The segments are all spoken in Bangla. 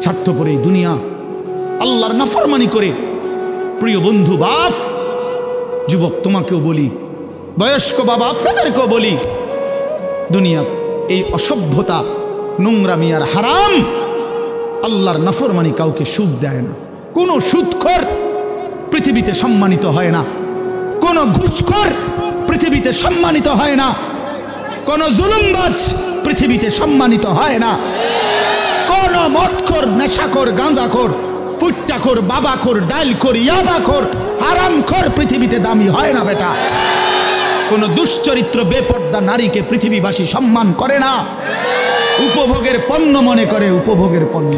স্বার্থপর এই দুনিয়া, আল্লাহর নাফরমানি করে। প্রিয় বন্ধু বাপ, যুবক তোমাকেও বলি, বয়স্ক বাবা আপনাদেরকেও বলি, দুনিয়া এই অসভ্যতা, নোংরামি আর হারাম, আল্লাহর নাফরমানি কাউকে সুখ দেয় না। কোনো সুদখোর পৃথিবীতে সম্মানিত হয় না, কোনো ঘুষখোর পৃথিবীতে সম্মানিত হয় না, কোনো জুলুমবাজ পৃথিবীতে সম্মানিত হয় না, কোনো মদখোর, নেশাখোর, গাঁজাখোর, ফুট্টাখোর, বাবাখোর, ডাইলখোর, ইয়াবাখোর, হারামখোর পৃথিবীতে দামি হয় না বেটা। কোনো দুশ্চরিত্র বেপর্দা নারীকে পৃথিবীবাসী সম্মান করে না, উপভোগের পণ্য মনে করে, উপভোগের পণ্য,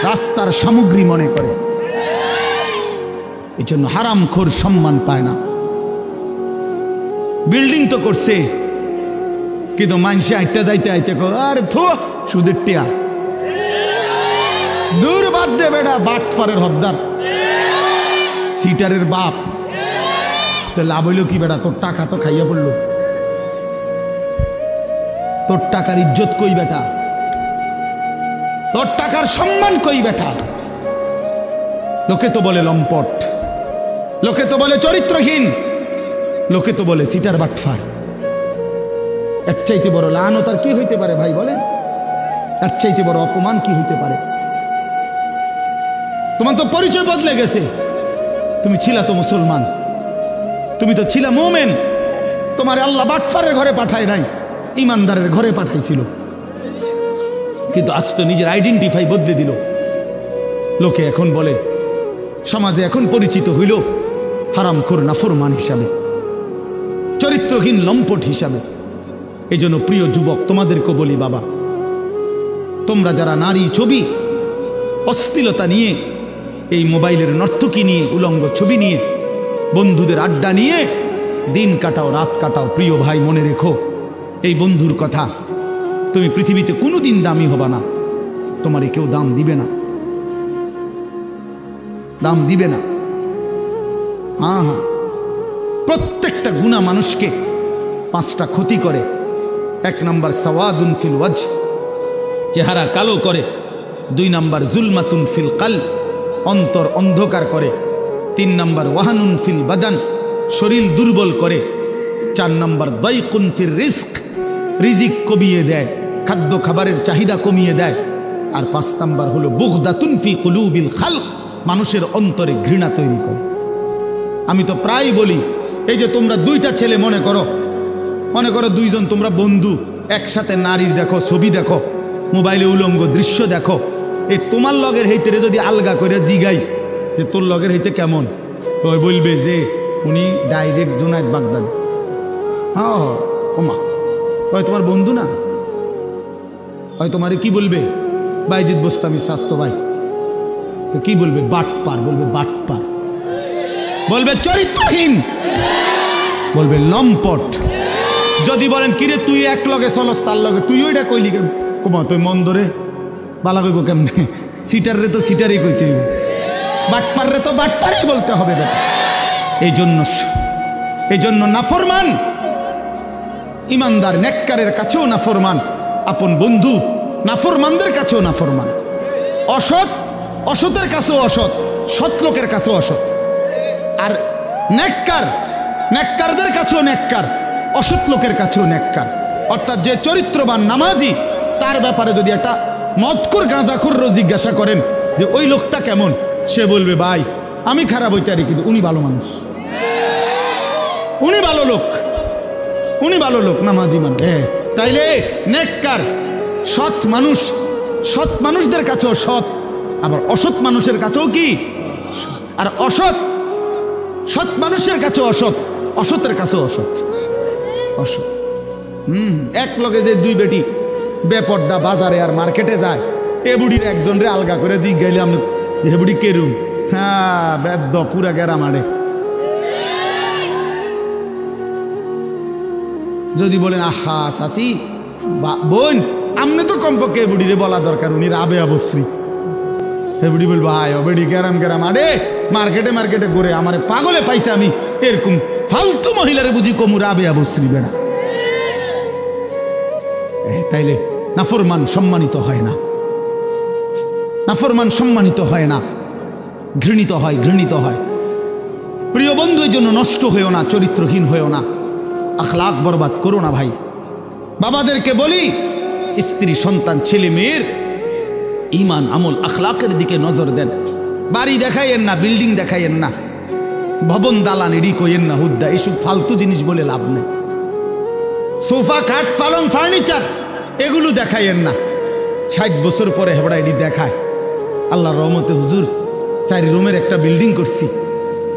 রাস্তার সামগ্রী মনে করে। এই জন্য হারামখোর সম্মান পায় না। বিল্ডিং তো করছে, কিন্তু মানুষে আইটা যাইতে আইতে আর থো সুদের টিয়া, দূর বাদ দে বেটা, বাটপারের হদ্দার, সিটারের বাপ। তো লাভ হইল কি বেটা? তোর টাকা তো খাইয়া পড়লো, তোর টাকার ইজ্জত কই বেটা? তোর টাকার সম্মান কই বেটা? লোকে তো বলে লম্পট, লোকে তো বলে চরিত্রহীন, লোকে তো বলে সিটার বাটফার। এর চাইতে বড় লানত আর কি হইতে পারে ভাই বলেন? এর চাইতে বড় অপমান কি হইতে পারে? তোমার তো পরিচয় বদলে গেছে। তুমি ছিলা তো মুসলমান, তুমি তো ছিলা মুমিন, তোমার আল্লাহ বাটফারের ঘরে পাঠায় নাই, ইমানদারের ঘরে পাঠাইছিল। কিন্তু আজ তো নিজের আইডেন্টিফাই বদলে দিল। লোকে এখন বলে, সমাজে এখন পরিচিত হইল হারামখোর, নাফরমান হিসাবে, চরিত্রহীন, লম্পট হিসাবে। এই জন্য প্রিয় যুবক তোমাদেরকে বলি, বাবা, তোমরা যারা নারী ছবি, অশ্লীলতা নিয়ে, এই মোবাইলের নর্তকী নিয়ে, উলঙ্গ ছবি নিয়ে, বন্ধুদের আড্ডা নিয়ে দিন কাটাও, রাত কাটাও, প্রিয় ভাই মনে রেখো এই বন্ধুর কথা, তুমি পৃথিবীতে কোনোদিন দামি হবা না, তোমারে কেউ দাম দিবে না, দাম দিবে না। হ্যাঁ হ্যাঁ, প্রত্যেকটা গুনাহ মানুষকে 5টা ক্ষতি করে। 1 নম্বর সাওয়াদুন ফিল ওয়াজহ, চেহারা কালো করে। 2 নম্বর জুলমাতুন ফিল কলব, অন্তর অন্ধকার করে। 3 নম্বর ওয়াহানুন ফিল বাদান, শরীর দুর্বল করে। 4 নম্বর দাইকুন ফির রিজক, রিজিক কমিয়ে দেয়, খাদ্য খাবারের চাহিদা কমিয়ে দেয়। আর 5 নম্বর হলো বুগদাতুন ফি কুলুবিল খালক, মানুষের অন্তরে ঘৃণা তৈরি করে। আমি তো প্রায় বলি, এই যে তোমরা 2টা ছেলে মনে করো 2 জন তোমরা বন্ধু, একসাথে নারীর দেখো, ছবি দেখো, মোবাইলে উলঙ্গ দৃশ্য দেখো, এই তোমার লগের হইতে যদি আলগা করে জিগাই যে তোর লগের হইতে কেমন, তো বলবে যে উনি ডাইরেক্ট জুনায়েদ বাগদাদি। হ্যাঁ ওমা, হয় তোমার বন্ধু না, হয় তোমারে কি বলবে বাইজিদ বোস্তামি স্বাস্থ্য ভাই, তো কি বলবে? বাটপার বলবে, বাটপার বলবে, চরিত্রহীন বলবে, লম্পট। যদি বলেন কিরে তুই এক লগে চলস, তার লগে তুই ওইটা কইলি কেন? কুমা তুই মন ধরে বালা কইব কেমনে? সিটার রে তো সিটারই কইতে হইব, বাটপার রে তো বাটপারই বলতে হবে। এই জন্য নাফরমান ইমানদার নেককারের কাছেও নাফরমান, আপন বন্ধু নাফরমানদের কাছেও নাফরমান, অসৎ অসতের কাছেও অসৎ, সৎ লোকের কাছেও অসৎ। আর নেককারদের কাছেও নেককার, অসৎ লোকের কাছেও নেককার। অর্থাৎ যে চরিত্রবান নামাজি, তার ব্যাপারে যদি একটা মদখোর, গাঁজাখোর জিজ্ঞাসা করেন যে ওই লোকটা কেমন, সে বলবে ভাই আমি খারাপ হইতে পারি, কিন্তু উনি ভালো মানুষ, উনি ভালো লোক, উনি ভালো লোক, নামাজি মানুষ। তাইলে নেককার সৎ মানুষ, সৎ মানুষদের কাছেও সৎ, আবার অসৎ মানুষের কাছেও কি? আর সৎ মানুষের কাছেও অসৎ, অসতের কাছেও অসৎ। এক লগে যে 2 বেটি বেপর্দা বাজারে আর মার্কেটে যায়, এ বুড়ির একজন রে আলগা করে জিজ্ঞাইলে আমি হে বুড়ি কেরুম, হ্যাঁ বেদ্য পুরা গেরা মারে। যদি বলেন আহা চাচি বোন, আমনে তো কমপক্ষে এ বুড়িরে বলা দরকার, উনি রাবে অবশ্রী। হে বুড়ি বলবো হায় ও বেড়ি গেরাম আরে মার্কেটে ঘুরে আমারে পাগলে পাইছে, আমি এরকম ফালতু মহিলারে বুঝি কমু রাবে অবশ্রী বেড়া। তাইলে নাফরমান সম্মানিত হয় না। নাফরমান সম্মানিত হয় না, ঘৃণিত হয়, ঘৃণিত হয়। প্রিয় বন্ধু, এই জন্য নষ্ট হয়েও না, চরিত্রহীন হয়েও না, আখলাক বরবাদ করো না ভাই। বাবাদেরকে বলি, স্ত্রী সন্তান ছেলে মেয়ের ঈমান আমল আখলাকের দিকে নজর দেন। বাড়ি দেখাইয়েন না, বিল্ডিং দেখাইয়েন না, ভবন দালান এডি কইয়েন না, হুদ্দা এইসব ফালতু জিনিস বলে লাভ নেই। সোফা খাট পালং ফার্নিচার এগুলো দেখাইয়েন না। 60 বছর পরে হেবড়া এডি দেখায়। আল্লাহর রহমতে হুজুর 4 রুমের একটা বিল্ডিং করছি,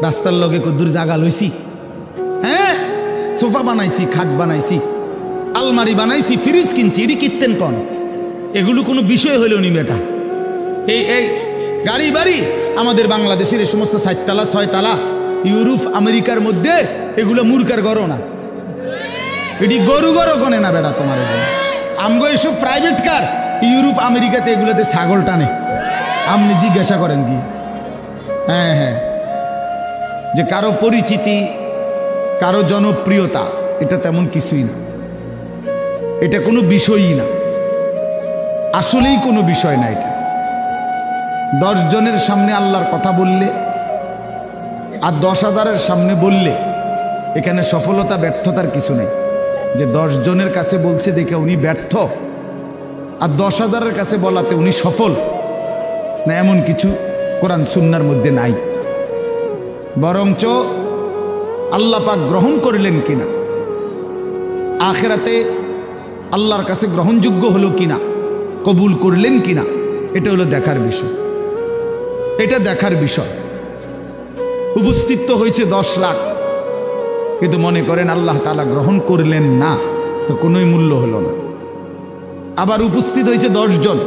রাস্তার লগে কদ্দুর জায়গা লইছি, হ্যাঁ সোফা বানাইছি, খাট বানাইছি, আলমারি বানাইছি, ফ্রিজ কিনছি, এডি কিনতেন কন? এগুলো কোনো বিষয় হইল নি বেটা। এই গাড়ি বাড়ি আমাদের বাংলাদেশের এই সমস্ত 4 তালা 6 তালা, ইউরোপ আমেরিকার মধ্যে এগুলো মূর্খার গড়ো না, এটি গরু গরো কনে না বেটা তোমার। আমগো এসব প্রাইভেট কার, ইউরোপ আমেরিকাতে এগুলোতে ছাগল টানে। আপনি জিজ্ঞাসা করেন কি? হ্যাঁ হ্যাঁ, যে কারো পরিচিতি, কারো জনপ্রিয়তা, এটা তেমন কিছুই না, এটা কোনো বিষয়ই না, আসলেই কোনো বিষয় না। এটা 10 জনের সামনে আল্লাহর কথা বললে আর 10,000-এর সামনে বললে এখানে সফলতা ব্যর্থতার কিছু নেই। যে 10 জনের কাছে বলছে দেখে উনি ব্যর্থ, আর 10,000-এর কাছে বলাতে উনি সফল না, এমন কিছু কোরআন সুন্নাহর মধ্যে নাই। বরঞ্চ আল্লাহ পাক গ্রহণ করলেন কিনা, আখিরাতে আল্লাহর কাছে গ্রহণযোগ্য হলো কিনা, কবুল করলেন কিনা, এটা হলো দেখার বিষয়। এটা দেখার বিষয়। উপস্থিত তো হয়েছে 10 লাখ, কিন্তু মনে করেন আল্লাহ তাআলা গ্রহণ করলেন না, তো কোনোই মূল্য হলো না। আবার উপস্থিত হয়েছে 10 জন,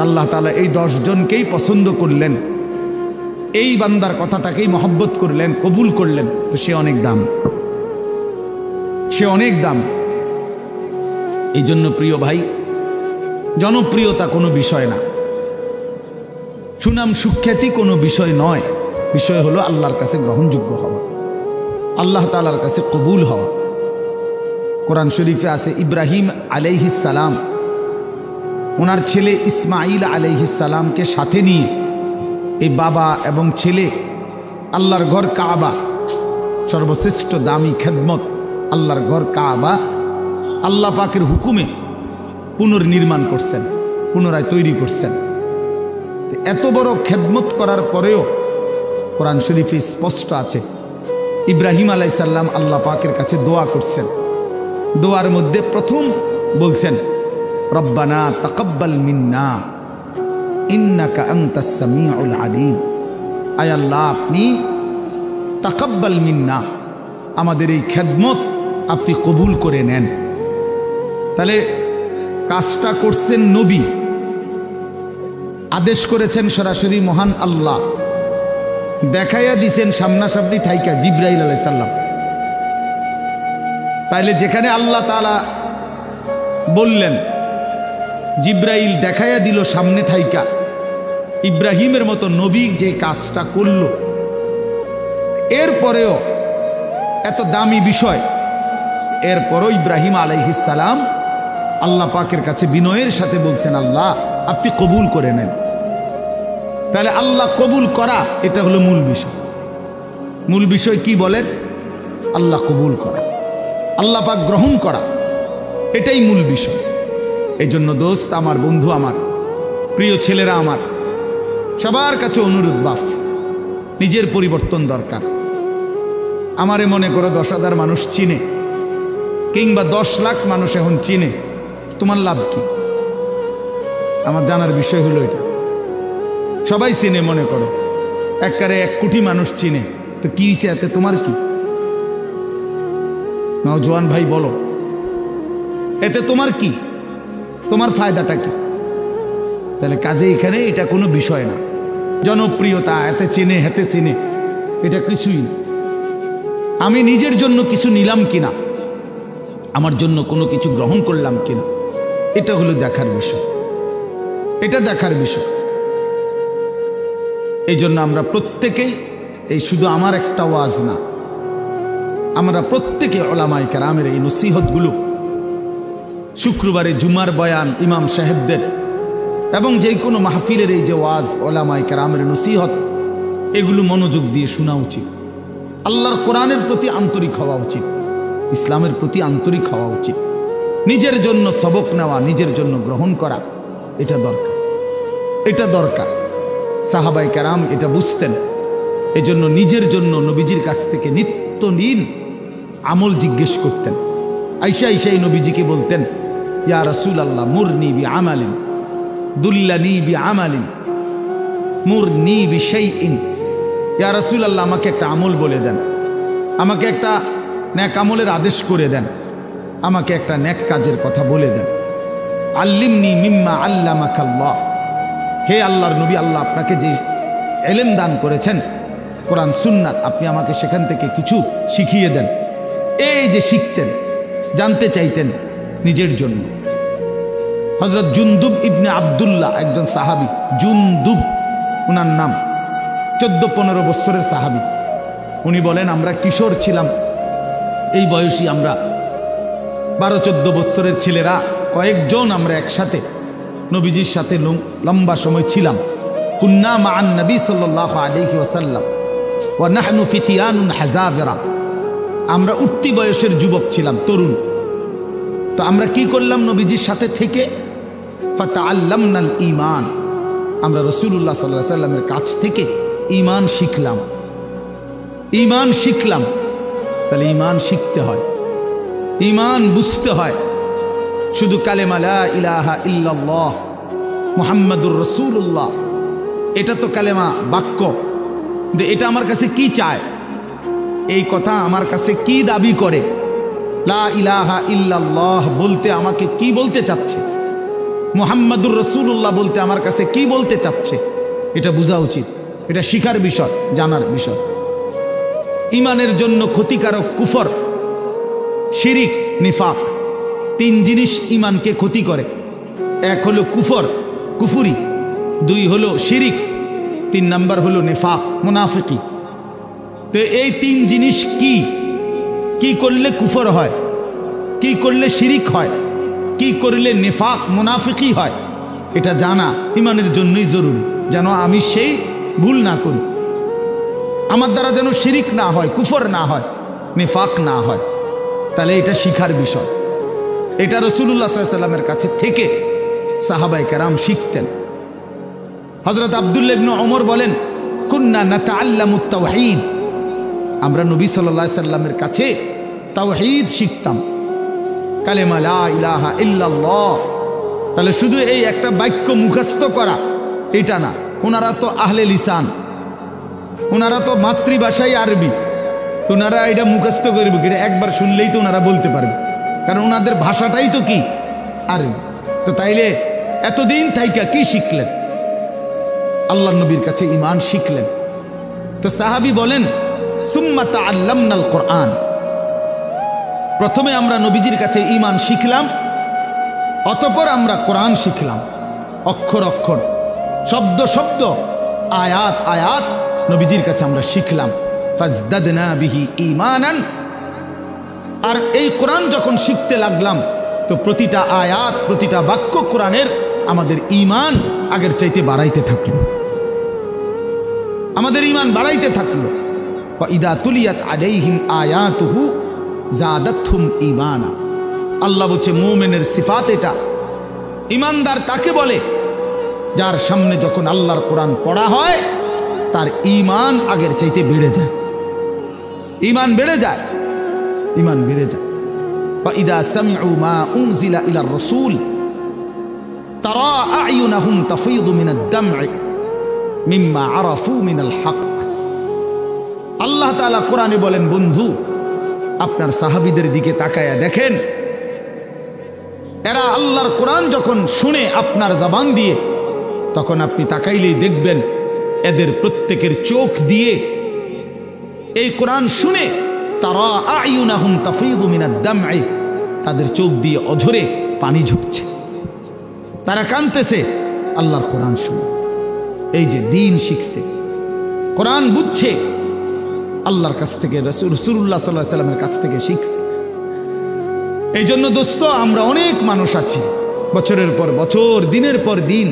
আল্লাহ তাআলা এই 10 জনকেই পছন্দ করলেন, এই বান্দার কথাটাকেই মহব্বত করলেন, কবুল করলেন, তো সে অনেক দাম, সে অনেক দাম। এই জন্য প্রিয় ভাই, জনপ্রিয়তা কোনো বিষয় না, সুনাম সুখ্যাতি কোনো বিষয় নয়। বিষয় হলো আল্লাহর কাছে গ্রহণযোগ্য হওয়া, আল্লাহ তাআলার কাছে কবুল হওয়া। কোরআন শরীফে আছে ইব্রাহিম আলাইহিস সালাম ওনার ছেলে ইসমাইল আলাইহিস সালামকে সাথে নিয়ে এই বাবা এবং ছেলে আল্লাহর ঘর কাবা, সর্বশ্রেষ্ঠ দামি খেদমত আল্লাহর ঘর কাবা, আল্লাহ পাকের হুকুমে পুনর্নির্মাণ করছেন, পুনরায় তৈরি করছেন। এত বড় খেদমত করার পরেও কোরআন শরীফে স্পষ্ট আছে ইব্রাহিম আলাইহিস সালাম আল্লাহ পাকের কাছে দোয়া করছেন। দোয়ার মধ্যে প্রথম বলছেন রব্বানা তাকাব্বাল মিন্না ইন্নাকা আনতাস সামিউল আলিম। আয় আল্লাহ, আপনি তাকাব্বাল মিন্না, আমাদের এই খেদমত আপনি কবুল করে নেন। তাহলে কাজটা করছেন নবী, আদেশ করেছেন সরাসরি মহান আল্লাহ, দেখাইয়া দিছেন সামনাসামনি থাইকা জিবরাইল আলাইহিস সালাম। তাইলে যেখানে আল্লাহ তাআলা বললেন, জিবরাইল দেখাইয়া দিল সামনে থাইকা, ইব্রাহিমের মতো নবী যে কাজটা করল, এরপরেও এত দামি বিষয়, এরপরও ইব্রাহিম আলাইহিস সালাম আল্লাহ পাকের কাছে বিনয়ের সাথে বলছেন আল্লাহ আপনি কবুল করে নেন। তাহলে আল্লাহ কবুল করা, এটা হলো মূল বিষয়। মূল বিষয় কি বলেন? আল্লাহ কবুল করা, আল্লাহ পাক গ্রহণ করা, এটাই মূল বিষয়। এই জন্য দোস্ত আমার, বন্ধু আমার, প্রিয় ছেলেরা আমার, সবার কাছে অনুরোধ, বাপ নিজের পরিবর্তন দরকার। আমারে মনে করো 10,000 মানুষ চিনে, কিংবা 10 লাখ মানুষ এখন চিনে, তোমার লাভ কি? আমার জানার বিষয় হলো এটা। সবাই চিনে, মনে করো একবারে 1 কোটি মানুষ চিনে, তো কি হয়েছে এতে? তোমার কি? নওজোয়ান ভাই বলো, এতে তোমার কি? তোমার ফায়দাটা কি? তাহলে কাজে এখানে এটা কোনো বিষয় না। জনপ্রিয়তা, এতে চেনে হেতে চিনে, এটা কিছুই না। আমি নিজের জন্য কিছু নিলাম কিনা, আমার জন্য কোনো কিছু গ্রহণ করলাম কিনা, এটা হলো দেখার বিষয়, এটা দেখার বিষয়। এই জন্য আমরা প্রত্যেকেই, এই শুধু আমার একটা ওয়াজ না, আমরা প্রত্যেকে উলামায়ে কেরামের এই নসিহতগুলো, শুক্রবারে জুমার বয়ান, ইমাম সাহেবদের এবং যে কোনো মাহফিলের এই যে ওয়াজ ওলামায়ে কেরামের নসিহত, এগুলো মনোযোগ দিয়ে শোনা উচিত। আল্লাহর কোরআনের প্রতি আন্তরিক হওয়া উচিত, ইসলামের প্রতি আন্তরিক হওয়া উচিত। নিজের জন্য সবক নেওয়া, নিজের জন্য গ্রহণ করা, এটা দরকার, এটা দরকার। সাহাবায়ে কেরাম এটা বুঝতেন, এজন্য নিজের জন্য নবীজির কাছ থেকে নিত্য দিন আমল জিজ্ঞেস করতেন। আইসা আইসাই নবীজিকে বলতেন, ইয়া রাসূলুল্লাহ মুরনি বি আমালিন দুল্লানি বি আমালিন মুরনি বি শাইইন। ইয়া রাসূলুল্লাহ আমাকে একটা আমল বলে দেন, আমাকে একটা নেক আমলের আদেশ করে দেন, আমাকে একটা নেক কাজের কথা বলে দেন। আল্লিমনি মিম্মা আল্লামাকাল্লাহ। হে আল্লাহর নবী, আল্লাহ আপনাকে যে ইলম দান করেছেন কোরআন সুন্নাত, আপনি আমাকে সেখান থেকে কিছু শিখিয়ে দেন। এই যে শিখতেন, জানতে চাইতেন নিজের জন্য। হযরত জুনদুব ইবনে আব্দুল্লাহ একজন সাহাবী, জুনদুব ওনার নাম, 14-15 বছরের সাহাবী। উনি বলেন, আমরা কিশোর ছিলাম, এই বয়সী আমরা 12-14 বছরের ছেলেরা কয়েকজন আমরা একসাথে নবীজির সাথে লম্বা সময় ছিলাম। কুন্না মাআন নবী সাল্লাল্লাহু আলাইহি ওয়াসাল্লাম ওয়া নাহনু ফিতিয়ানুন হাযাবিরা। আমরা উঠতি বয়সের যুবক ছিলাম, তরুণ। তো আমরা কি করলাম? নবীজির সাথে থেকে ফাতাআল্লামনাল ঈমান, আমরা রাসূলুল্লাহ সাল্লাল্লাহু আলাইহি ওয়াসাল্লামের কাছ থেকে ঈমান শিখলাম। ঈমান শিখলাম। তাহলে ঈমান শিখতে হয়, ঈমান বুঝতে হয়। শুধু কালেমা লা ইলাহা ইল্লাল্লাহ মুহাম্মাদুর রাসূলুল্লাহ, এটা তো কালেমা বাক্য, কিন্তু এটা আমার কাছে কি চায়, এই কথা আমার কাছে কি দাবি করে, লা ইলাহা ইল্লাল্লাহ বলতে আমাকে কি বলতে চাচ্ছে, মুহাম্মাদুর রাসূলুল্লাহ বলতে আমার কাছে কি বলতে চাচ্ছে, এটা বোঝা উচিত। এটা শিখার বিষয়, জানার বিষয়। ঈমানের জন্য ক্ষতিকারক কুফর, শিরিক, নিফাক, 3 জিনিস ঈমানকে ক্ষতি করে। 1 হলো কুফর, কুফুরি, 2 হলো শিরিক, 3 নাম্বার হলো নিফাক, মুনাফিকি। তো এই 3 জিনিস কি কি করলে কুফর হয়, কি করলে শিরিক হয়, কি করলে নিফাক মুনাফিকি হয়, এটা জানা ঈমানের জন্যই জরুরি, যেন আমি সেই ভুল না করি, আমার দ্বারা যেন শিরিক না হয়, কুফর না হয়, নিফাক না হয়। তাহলে এটা শিখার বিষয়। এটা রাসূলুল্লাহ সাল্লাল্লাহু আলাইহি ওয়াসাল্লামের কাছে থেকে সাহাবায়ে কেরাম শিখতেন। হযরত আব্দুল্লাহ ইবনে ওমর বলেন, কুন্না নাতাআল্লামুত তাওহীদ, আমরা নবী সাল্লাল্লাহু আলাইহি ওয়াসাল্লামের কাছে তাওহীদ শিখতাম, কালেমা লা ইলাহা ইল্লাল্লাহ। তাহলে শুধু এই একটা বাক্য মুখস্থ করা এটা না, ওনারা তো আহলে লিসান, ওনারা তো মাতৃভাষাই আরবি, ওনারা এটা মুখস্থ করবে, এটা একবার শুনলেই তো ওনারা বলতে পারবে, কারণ ওনাদের ভাষাটাই তো কি আরবি। তো তাইলে এতদিন থাইকা কি শিখলেন? আল্লাহর নবীর কাছে ঈমান শিখলেন। তো সাহাবী বলেন, সুম্মা তাআল্লামনাল কোরআন, প্রথমে আমরা নবীজির কাছে ঈমান শিখলাম, অতঃপর আমরা কোরআন শিখলাম, অক্ষর অক্ষর, শব্দ শব্দ, আয়াত আয়াত নবীজির কাছে আমরা শিখলাম। ফাজদাদনা বিহি ঈমানান, আর এই কোরআন যখন শিখতে লাগলাম তো প্রতিটা আয়াত, প্রতিটা বাক্য কোরআনের আমাদের ঈমান আগের চাইতে বাড়াইতে থাকলো, আমাদের ঈমান বাড়াইতে থাকলো। ওয়া ইদা তুলিয়াত আলাইহিম আয়াতুহু জাদাতহুম ঈমানা। আল্লাহ বলছে মুমিনের সিফাত এটা, ঈমানদার তাকে বলে যার সামনে যখন আল্লাহর কোরআন পড়া হয় তার ঈমান আগের চাইতে বেড়ে যায়, ঈমান বেড়ে যায়, ঈমান বেড়ে যায়। ওয়া ইদা সামিউ মা উনজিলা ইলার রাসূল তারা আ'য়ুনাহুম তাফীদু মিনাদ দাম'i মিম্মা আরাফু মিনাল হক। আল্লাহ তাআলা কোরআনে বলেন, বন্ধু আপনার সাহাবীদের দিকে তাকায়া দেখেন, এরা আল্লাহর কোরআন যখন শুনে আপনার জবান দিয়ে, তখন আপনি তাকাইলেই দেখবেন এদের প্রত্যেকের চোখ দিয়ে এই কোরআন শুনে তারা আ'য়ুনাহুম তাফীদু মিনাদ দাম'i, তাদের চোখ দিয়ে অঝরে পানি ঝরছে, তারা কাঁদতেছে আল্লাহর কোরআন শুনে। এই যে দ্বীন শিখছে, কোরআন বুঝছে, আল্লাহর কাছ থেকে, রাসূলুল্লাহ সাল্লাল্লাহু আলাইহি ওয়াসাল্লামের কাছ থেকে শিখছে। এই জন্য দোস্ত, আমরা অনেক মানুষ আছি বছরের পর বছর, দিনের পর দিন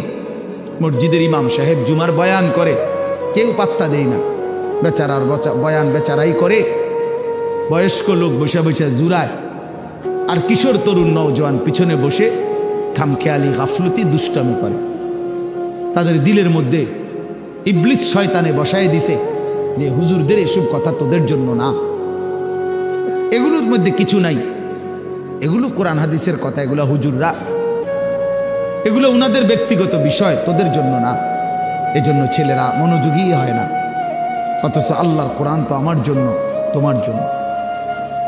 মসজিদের ইমাম সাহেব জুমার বয়ান করে, কেউ পাত্তা দেয় না, বেচারার বয়ান বেচারাই করে। বয়স্ক লোক বসে বসে জুড়ায়, আর কিশোর তরুণ নওজোয়ান পিছনে বসে খামখেয়ালি গাফলতি দুষ্টামি করে। তাদের দিলের মধ্যে ইবলিস শয়তানে বসায় দিছে যে হুজুরদের এসব কথা তোদের জন্য না, এগুলোর মধ্যে কিছু নাই, এগুলো কোরআন হাদিসের কথা, এগুলো হুজুররা, এগুলো ওনাদের ব্যক্তিগত বিষয়, তোদের জন্য না। এজন্য ছেলেরা মনোযোগী হয় না। অথচ আল্লাহর কোরআন তো আমার জন্য, তোমার জন্য,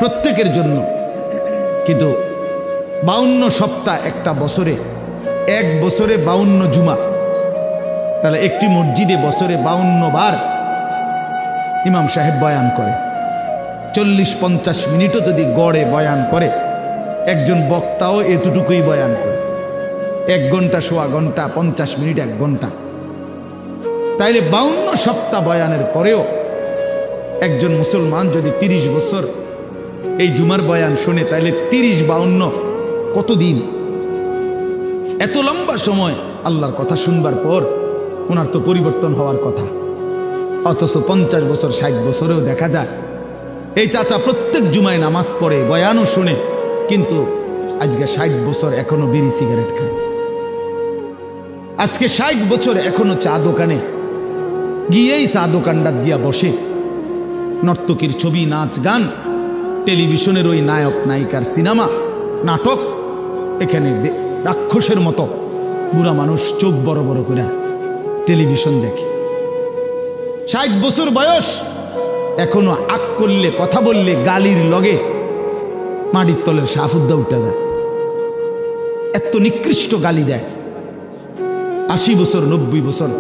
প্রত্যেকের জন্য। কিন্তু 52 সপ্তাহ একটা বছরে, এক বছরে 52 জুমা, তাহলে একটি মসজিদে বছরে 52 বার ইমাম সাহেব বয়ান করে। 40-50 মিনিটও যদি গড়ে বয়ান করে, একজন বক্তাও এতটুকুই বয়ান করে। 1 ঘন্টা, সোয়া ঘন্টা, 50 মিনিট, 1 ঘন্টা। তাইলে 52 সপ্তাহ বয়ানের পরেও একজন মুসলমান যদি 30 বছর এই জুমার বয়ান শোনে, তাইলে 30-52 কতদিন? এত লম্বা সময় আল্লাহর কথা শুনবার পর ওনার তো পরিবর্তন হওয়ার কথা। অথচ 50 বছর, 60 বছরেও দেখা যায় এই চাচা প্রত্যেক জুমায় নামাজ পড়ে, বয়ানও শুনে, কিন্তু আজকে 60 বছর এখনো বিড়ি সিগারেট খায়। আজকে 60 বছর এখনো চা দোকানে গিয়েই চা দোকানটা গিয়া বসে, নর্তকীর ছবি, নাচ গান, টেলিভিশনের ওই নায়ক নায়িকার সিনেমা, নাটক, এখানে রাক্ষসের মতো বুড়া মানুষ চোখ বড় বড় করে টেলিভিশন দেখে। 60 বছর বয়স, এখনো আক করলে, কথা বললে গালির লগে মাটির তলের সাফুদ্দা উঠে যায়, এত নিকৃষ্ট গালি দেয়। 80 বছর, 90 বছর,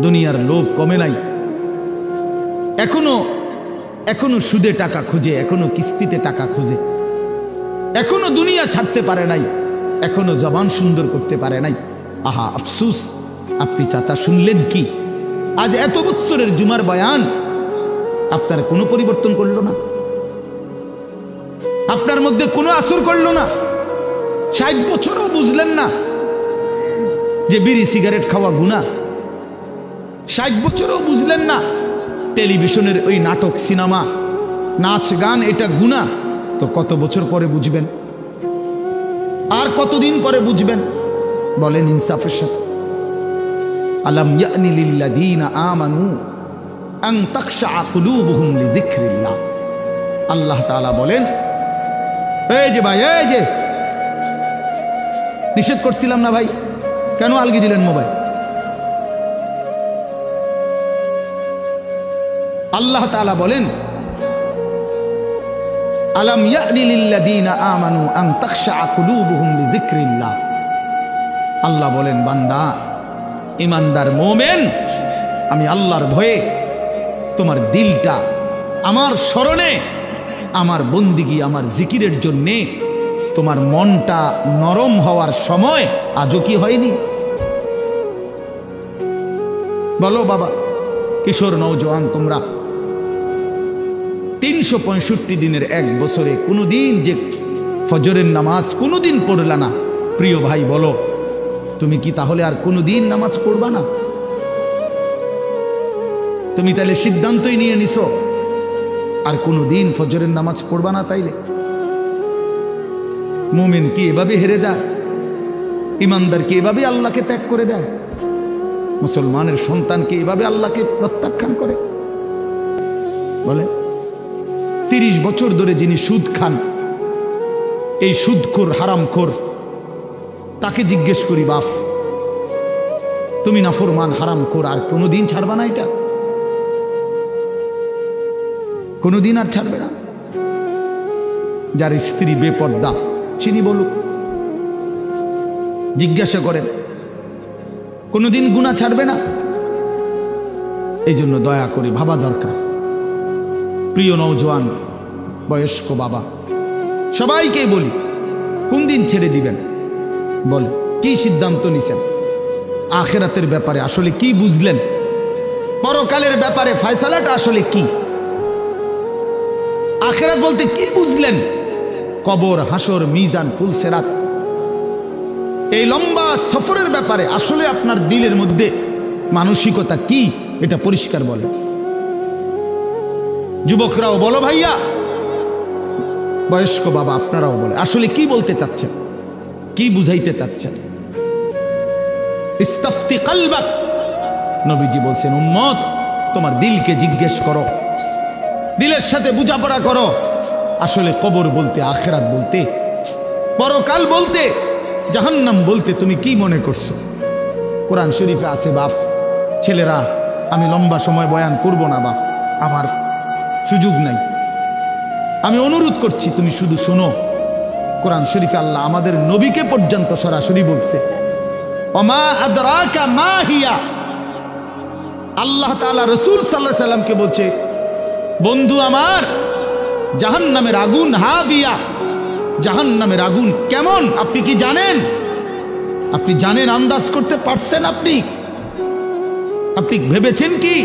দুনিয়ার লোভ কমে নাই, এখনো সুদে টাকা খুঁজে, এখনো কিস্তিতে টাকা খুঁজে, এখনো দুনিয়া ছাড়তে পারে নাই, এখনো জবান সুন্দর করতে পারে নাই। আহা আফসুস, আপনি চাচা শুনলেন কি? আজ এত বছরের জুমার বয়ান আপনার কোনো পরিবর্তন করলো না, আপনার মধ্যে কোনো আসর করলো না। 60 বছরও বুঝলেন না যে বিড়ি সিগারেট খাওয়া গুনাহ। 60 বছরও বুঝলেন না টেলিভিশনের ওই নাটক, সিনেমা, নাচ গান এটা গুনাহ। তো কত বছর পরে বুঝবেন? আর কতদিন পরে বুঝবেন? বলেন ইনসাফের সাথে। আলাম ইয়ানি লিল্লাযীনা আমানু আন তাখশা কুলুবুহুম লিযিকরিল্লাহ। আল্লাহ তাআলা বলেন, এই যে ভাই, এই যে নিষেধ করছিলাম না ভাই, কেন আলগি দিলেন মোবাইল? আল্লাহ তাআলা বলেন, আলাম ইয়ানি লিল্লাযীনা আমানু আন তাখশা কুলুবুহুম লিযিকরিল্লাহ। আল্লাহ বলেন, বান্দা, ইমানদার মুমিন, আমি আল্লাহর ভয়ে তোমার দিলটা আমার স্মরণে, আমার বন্দিগি, আমার জিকিরের জন্যে তোমার মনটা নরম হওয়ার সময় আজও কি হয়নি? বলো বাবা, কিশোর নওজোয়ান, তোমরা 365 দিনের এক বছরে কোনোদিন যে ফজরের নামাজ কোনোদিন পড়লা না, প্রিয় ভাই বলো, তুমি কি তাহলে আর কোনোদিন নামাজ পড়বা না? তুমি তাহলে সিদ্ধান্তই নিয়ে নিছো আর কোনোদিন ফজরের নামাজ পড়বা না? তাইলে মুমিন কি এভাবে হেরে যায়? ইমানদার কি এভাবে আল্লাহকে ত্যাগ করে দেয়? মুসলমানের সন্তান কি এভাবে আল্লাহকে প্রত্যাখ্যান করে? বলে 30 বছর ধরে যিনি সুদ খান, এই সুদখোর, হারামখোর, তাকে জিজ্ঞেস করি, বাপ তুমি নাফরমান, হারামখোর, আর কোনোদিন ছাড়বা না? এটা কোনোদিন আর ছাড়বে না। যার স্ত্রী বেপর্দা, চিনি বলুক, জিজ্ঞাসা করেন, কোনোদিন গুনাহ ছাড়বে না? এই জন্য দয়া করে ভাবা দরকার। প্রিয় নওজোয়ান, বয়স্ক বাবা, সবাইকে বলি, কোন দিন ছেড়ে দিবেন? বলে কি সিদ্ধান্ত নিছেন? আখিরাতের ব্যাপারে আসলে কি বুঝলেন? পরকালের ব্যাপারে ফয়সালাটা আসলে কি? আখিরাত বলতে কি বুঝলেন? কবর, হাসর, মিজান, ফুলসিরাত, এই লম্বা সফরের ব্যাপারে আসলে আপনার দিলের মধ্যে মানসিকতা কি এটা পরিষ্কার বলে। যুবকরাও বলো ভাইয়া, বয়স্ক বাবা আপনারাও বলে, আসলে কি বলতে চাচ্ছেন, কি বুঝাইতে চাচ্ছেন? ইস্তাফতি কলবাক, নবীজি বলছেন উম্মত তোমার দিলকে জিজ্ঞেস করো, দিলের সাথে বোঝাপড়া করো। আসলে কবর বলতে, আখিরাত বলতে, পরকাল বলতে, জাহান্নাম বলতে তুমি কি মনে করছো? কোরআন শরীফে আছে বাপ, ছেলেরা আমি লম্বা সময় বয়ান করব না বাপ, আমার সুযোগ নাই, আমি অনুরোধ করছি তুমি শুধু শোনো। কোরআন শরীফে আল্লাহ আমাদের নবীকে পর্যন্ত সরাসরি বলছে ওমা আদরাকা মা হিয়া। আল্লাহ তাআলা রাসূল সাল্লাল্লাহু আলাইহি সাল্লামকে বলছে বন্ধু আমার, জাহান্নামের আগুন হাভিয়া, জাহান্নামের আগুন কেমন আপনি কি জানেন? আপনি জানেন, আন্দাজ করতে পারছেন? আপনি ভেবেছেন কি?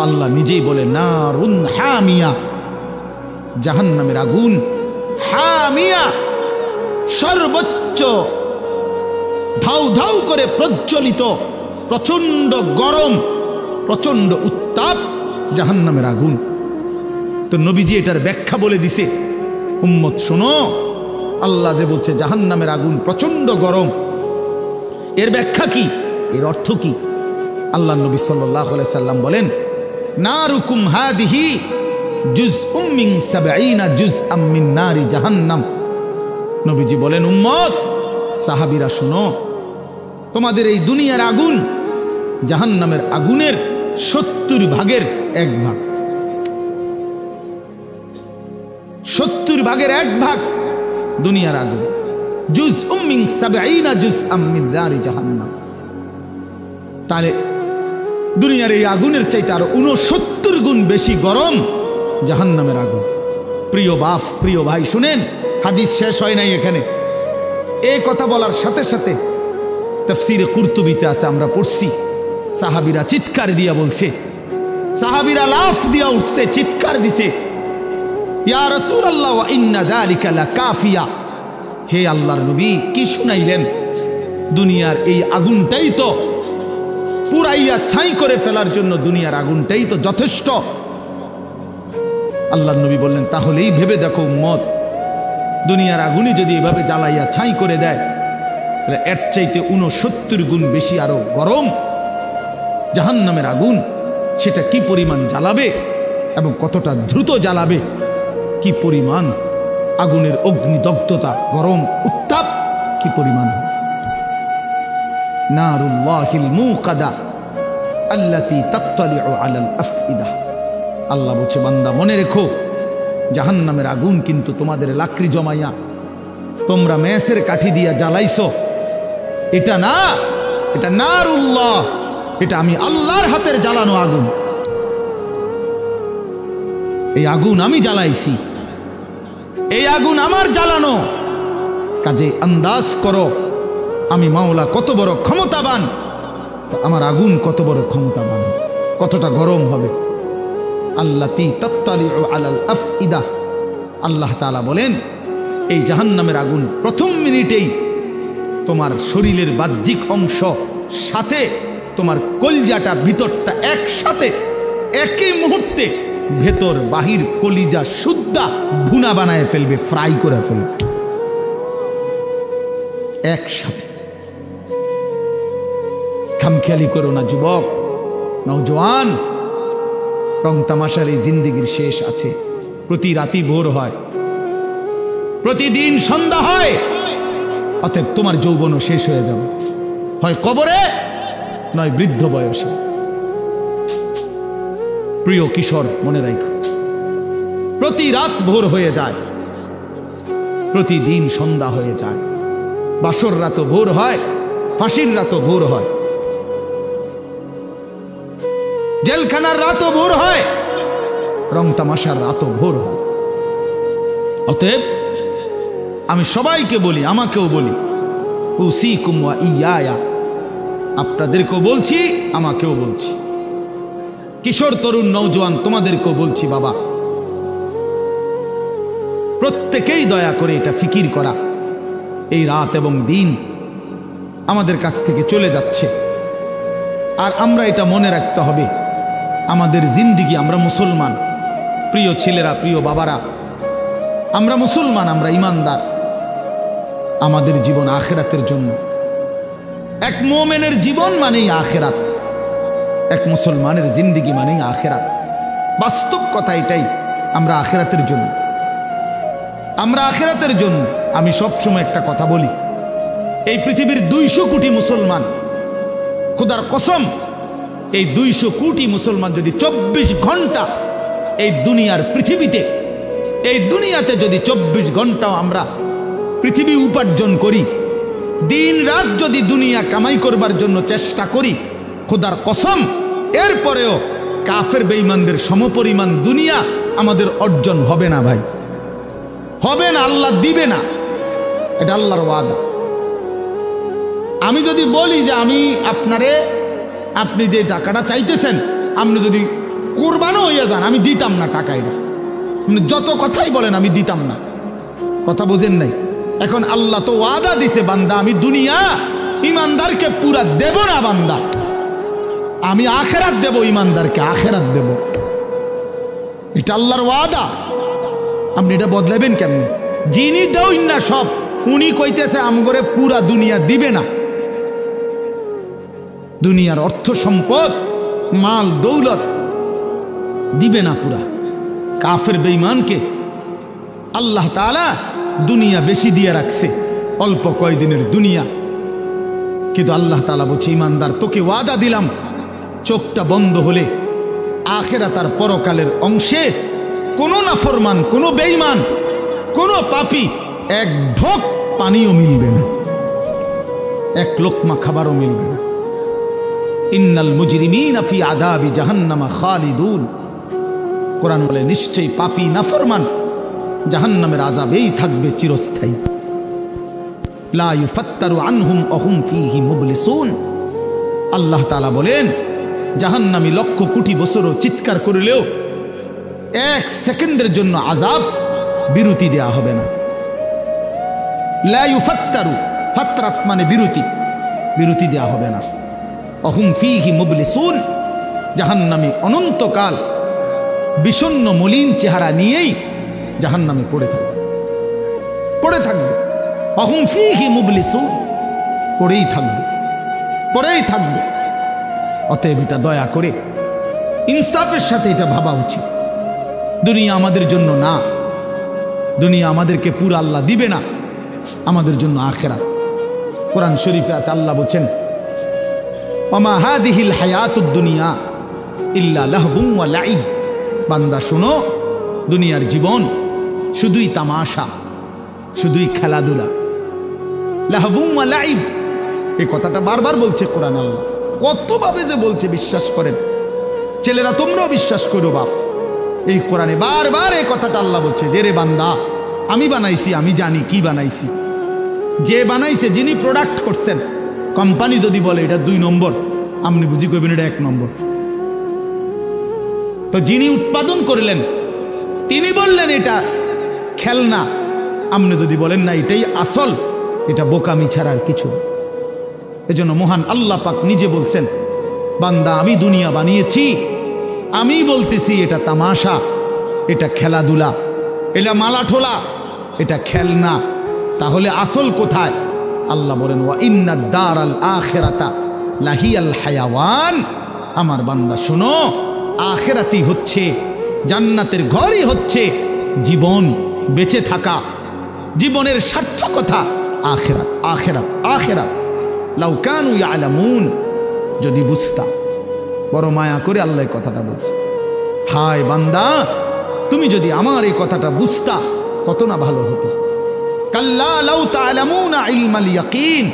আল্লাহ নিজেই বলে নারুন হামিয়া, জাহান্নামের আগুন হামিয়া, সর্বোচ্চ ধাউ ধাউ করে প্রজ্বলিত, প্রচন্ড গরম, প্রচন্ড উত্তাপ জাহান্নামের আগুন। তো নবীজি এটার ব্যাখ্যা বলে দিছে, উম্মত শোনো, আল্লাহ যে বলছে জাহান্নামের আগুন প্রচন্ড গরম, এর ব্যাখ্যা কি, এর অর্থ কি? আল্লাহ নবী সাল্লাল্লাহু আলাইহি সাল্লাম বলেন নারুকুম হাদিহি জুজউম মিন 70 জুজআম মিন নারি জাহান্নাম। নবীজি বলেন উম্মত, সাহাবীরা শোনো, তোমাদের এই দুনিয়ার আগুন জাহান্নামের আগুনের 70 ভাগের 1 ভাগ, 70 ভাগের 1 ভাগ দুনিয়ার আগুন। জুজউম মিন 70 জুজআম মিন নারি জাহান্নাম। তাহলে দুনিয়ার এই আগুনের চাইতে আরো 69 গুণ বেশি গরম জাহান্নামের আগুন। প্রিয় বাপ, প্রিয় ভাই শুনেন, হাদিস শেষ হয় নাই এখানে। এই কথা বলার সাথে সাথে তাফসীরে কুরতুবিতে আছে, আমরা পড়ছি, সাহাবীরা চিৎকার দিয়া বলছে, সাহাবীরা লাফ দিয়া উঠছে, চিৎকার দিছে, ইয়া রাসূলুল্লাহ ওয়া ইন্না যালিকা লাকাফিয়া। হে আল্লাহর নবী, কি শুনাইলেন? দুনিয়ার এই আগুনটাই তো পুরাইয়া ছাই করে ফেলার জন্য, দুনিয়ার আগুনটাই তো যথেষ্ট। আল্লাহর নবী বললেন তাহলেই ভেবে দেখো উম্মত, দুনিয়ার আগুনই যদি এভাবে জ্বালাইয়া ছাই করে দেয়, তাহলে এর চাইতে 69 গুণ বেশি আরো গরম জাহান্নামের আগুন, সেটা কি পরিমাণ জ্বালাবে এবং কতটা দ্রুত জ্বালাবে, কি পরিমাণ আগুনের অগ্নিদগ্ধতা, গরম উত্তাপ কি পরিমাণ। নারুল্লাহিল মুকাদা আল্লাতী তাত্তালিউ আলাল আফইদা। আল্লাহ বলছে বান্দা মনে রেখো, জাহান্নামের আগুন কিন্তু তোমাদের লাকড়ি জমাইয়া তোমরা মেসের কাঠি দিয়া জ্বালাইছো, এটা না, এটা নারুল্লাহ, এটা আমি আল্লাহর হাতের জ্বালানো আগুন। এই আগুন আমি জ্বালাইছি, এই আগুন আমার জ্বালানো। কাজে আন্দাজ করো আমি মাওলা কত বড় ক্ষমতাবান, আমার আগুন কত বড় ক্ষমতাবান, কতটা গরম হবে। আল্লাতী তাত্তালিউ আলাল আফইদা। আল্লাহ তাআলা বলেন এই জাহান্নামের আগুন প্রথম মিনিটেই তোমার শরীরের বাহ্যিক অংশ সাথে তোমার কলিজাটা, ভিতরটা একসাথে, একই মুহূর্তে ভেতর বাহির কলিজা সুদ্ধা ভুনা বানায় ফেলবে, ফ্রাই করে ফেলবে একসাথে। খামখেয়ালি করো না যুবক, নওজোয়ান, রং তামাশার এই জিন্দেগির শেষ আছে। প্রতি রাতি ভোর হয়, প্রতিদিন সন্ধ্যা হয়, অতএব তোমার যৌবনও শেষ হয়ে যাবে, হয় কবরে নয় বৃদ্ধ বয়সে। প্রিয় কিশোর মনে রাখো, প্রতি রাত ভোর হয়ে যায়, প্রতিদিন সন্ধ্যা হয়ে যায়, বাসর রাতও ভোর হয়, ফাঁসির রাতও ভোর হয়, জেলখানার রাতও ভোর হয়, রং তামাশার রাতও ভোর হয়। অতএব আমি সবাইকে বলি, আমাকেও বলি, উসিকুম ওয়া ইয়া, আপনাদেরকেও বলছি, আমাকেও বলছি, কিশোর তরুণ নওজোয়ান তোমাদেরকেও বলছি, বাবা প্রত্যেকেই দয়া করে এটা ফিকির করা, এই রাত এবং দিন আমাদের কাছ থেকে চলে যাচ্ছে। আর আমরা এটা মনে রাখতে হবে, আমাদের জিন্দিগি, আমরা মুসলমান, প্রিয় ছেলেরা, প্রিয় বাবারা, আমরা মুসলমান, আমরা ইমানদার। আমাদের জীবন আখেরাতের জন্য। এক মুমিনের জীবন মানেই আখেরাত, এক মুসলমানের জিন্দিগি মানেই আখেরাত। বাস্তব কথা এটাই, আমরা আখেরাতের জন্য, আমরা আখেরাতের জন্য। আমি সবসময় একটা কথা বলি, এই পৃথিবীর 200 কোটি মুসলমান, খোদার কসম, এই 200 কোটি মুসলমান যদি 24 ঘন্টা এই দুনিয়ার পৃথিবীতে, এই দুনিয়াতে যদি 24 ঘন্টাও আমরা পৃথিবী উপার্জন করি, দিন রাত যদি দুনিয়া কামাই করবার জন্য চেষ্টা করি, খোদার কসম এরপরেও কাফের বেঈমানদের সমপরিমাণ দুনিয়া আমাদের অর্জন হবে না ভাই, হবে না, আল্লাহ দিবে না, এটা আল্লাহর ওয়াদা। আমি যদি বলি যে আমি আপনারে, আপনি যে টাকাটা চাইতেছেন, আপনি যদি কোরবানও হইয়া যান, আমি দিতাম না টাকা, এটা যত কথাই বলেন আমি দিতাম না, কথা বোঝেন নাই। এখন আল্লাহ তো ওয়াদা দিছে, বান্দা আমি দুনিয়া ইমানদারকে পুরা দেব না, বান্দা আমি আখেরাত দেব, ইমানদারকে আখেরাত দেব, এটা আল্লাহর ওয়াদা। আপনি এটা বদলাবেন কেমন? যিনি দেউন না সব, উনি কইতেছে আমগরে পুরা দুনিয়া দিবে না। দুনিয়ার অর্থ সম্পদ, মাল দৌলত দিবে না পুরা। কাফের বেঈমানকে আল্লাহ তাআলা দুনিয়া বেশি দিয়ে রাখছে, অল্প কয়দিনের দুনিয়া। কিন্তু আল্লাহ তাআলা বলছে, ইমানদার তোকে ওয়াদা দিলাম, চোখটা বন্ধ হলে আখিরাত আর পরকালের অংশে কোনো নাফরমান, কোনো বেঈমান, কোনো পাপী এক ঢোক পানিও মিলবে না, এক লোকমা খাবারও মিলবে না। ইন্নাল মুজরিমিনা ফি আযাবি জাহান্নামা খালিদুন। কোরআন বলে নিশ্চয়ই পাপী নাফরমান জাহান্নামের আযাবেই থাকবে চিরস্থায়ী। লা ইউফাত্তারু আনহুম ওয়া হুম ফীহি মুবলিসুন। আল্লাহ তাআলা বলেন, জাহান্নামী লক্ষ কোটি বছরও চিৎকার করলেও 1 সেকেন্ডের জন্য আযাব বিরতি দেয়া হবে না। লা ইউফাত্তারু, ফাতরাত মানে বিরতি, বিরতি দেয়া হবে না। ওয়া হুম ফীহি মুবলিসুন। জাহান্নামী অনন্তকাল বিষণ্ণ মলিন চেহারা নিয়েই জাহান্নামে পড়ে থাকবে, পড়ে থাকবে। ওয়া হুম ফীহি মুবলিসুন, পড়েই থাকবে, পড়েই থাকবে। অতএব এটা দয়া করে ইনসাফের সাথে এটা ভাবা উচিত, দুনিয়া আমাদের জন্য না, দুনিয়া আমাদেরকে পুরো আল্লাহ দিবে না, আমাদের জন্য আখিরাত। কোরআন শরীফে আছে, আল্লাহ বলেন, ওমা হাদিহিল হায়াতুদ দুনিয়া ইল্লা লাহবুন ওয়া লাইব। বান্দা শোনো, দুনিয়ার জীবন শুধুই তামাশা, শুধুই খেলাধুলা। লাহবুন ওয়া লাইব, এই কথাটা বারবার বলছে কোরআন। আল্লাহ কতভাবে যে বলছে বিশ্বাস করেন, ছেলেরা তোমরাও বিশ্বাস করো বাপ। এই কোরআনে বারবার এই কথাটা আল্লাহ বলছে যে রে বান্দা, আমি বানাইছি, আমি জানি কি বানাইছি। যে বানাইছে, যিনি প্রোডাক্ট করছেন, কোম্পানি যদি বলে এটা 2 নম্বর, আপনি বুঝি করবেন এটা 1 নম্বর। তো যিনি উৎপাদন করলেন তিনি বললেন এটা খেলনা, আপনি যদি বলেন না এটাই আসল, এটা বোকামি ছাড়া আর কিছু। এজন্য মহান আল্লাহ পাক নিজে বলছেন, বান্দা আমি দুনিয়া বানিয়েছি, আমি বলতেছি এটা তামাশা, এটা খেলাধুলা, এটা মালাঠোলা, এটা খেলনা। তাহলে আসল কোথায়? আল্লাহ বলেন, ওয়া ইন্নাদ দারাল আখিরাতা লাহিয়াল হায়াওয়ান। আমার বান্দা শোনো, আখিরাতই হচ্ছে, জান্নাতের ঘরই হচ্ছে জীবন, বেঁচে থাকা, জীবনের সার্থকতা আখিরাত, আখিরাত, আখিরাত। লাউ কানু ইয়ালামুন, যদি বুঝতা। বড় মায়া করে আল্লাহ এই কথাটা বলছে, হায় বান্দা তুমি যদি আমার এই কথাটা বুঝতা কত না ভালো হতো। কাল্লা লাউ তা'লামুনা ইলমাল ইয়াকিন।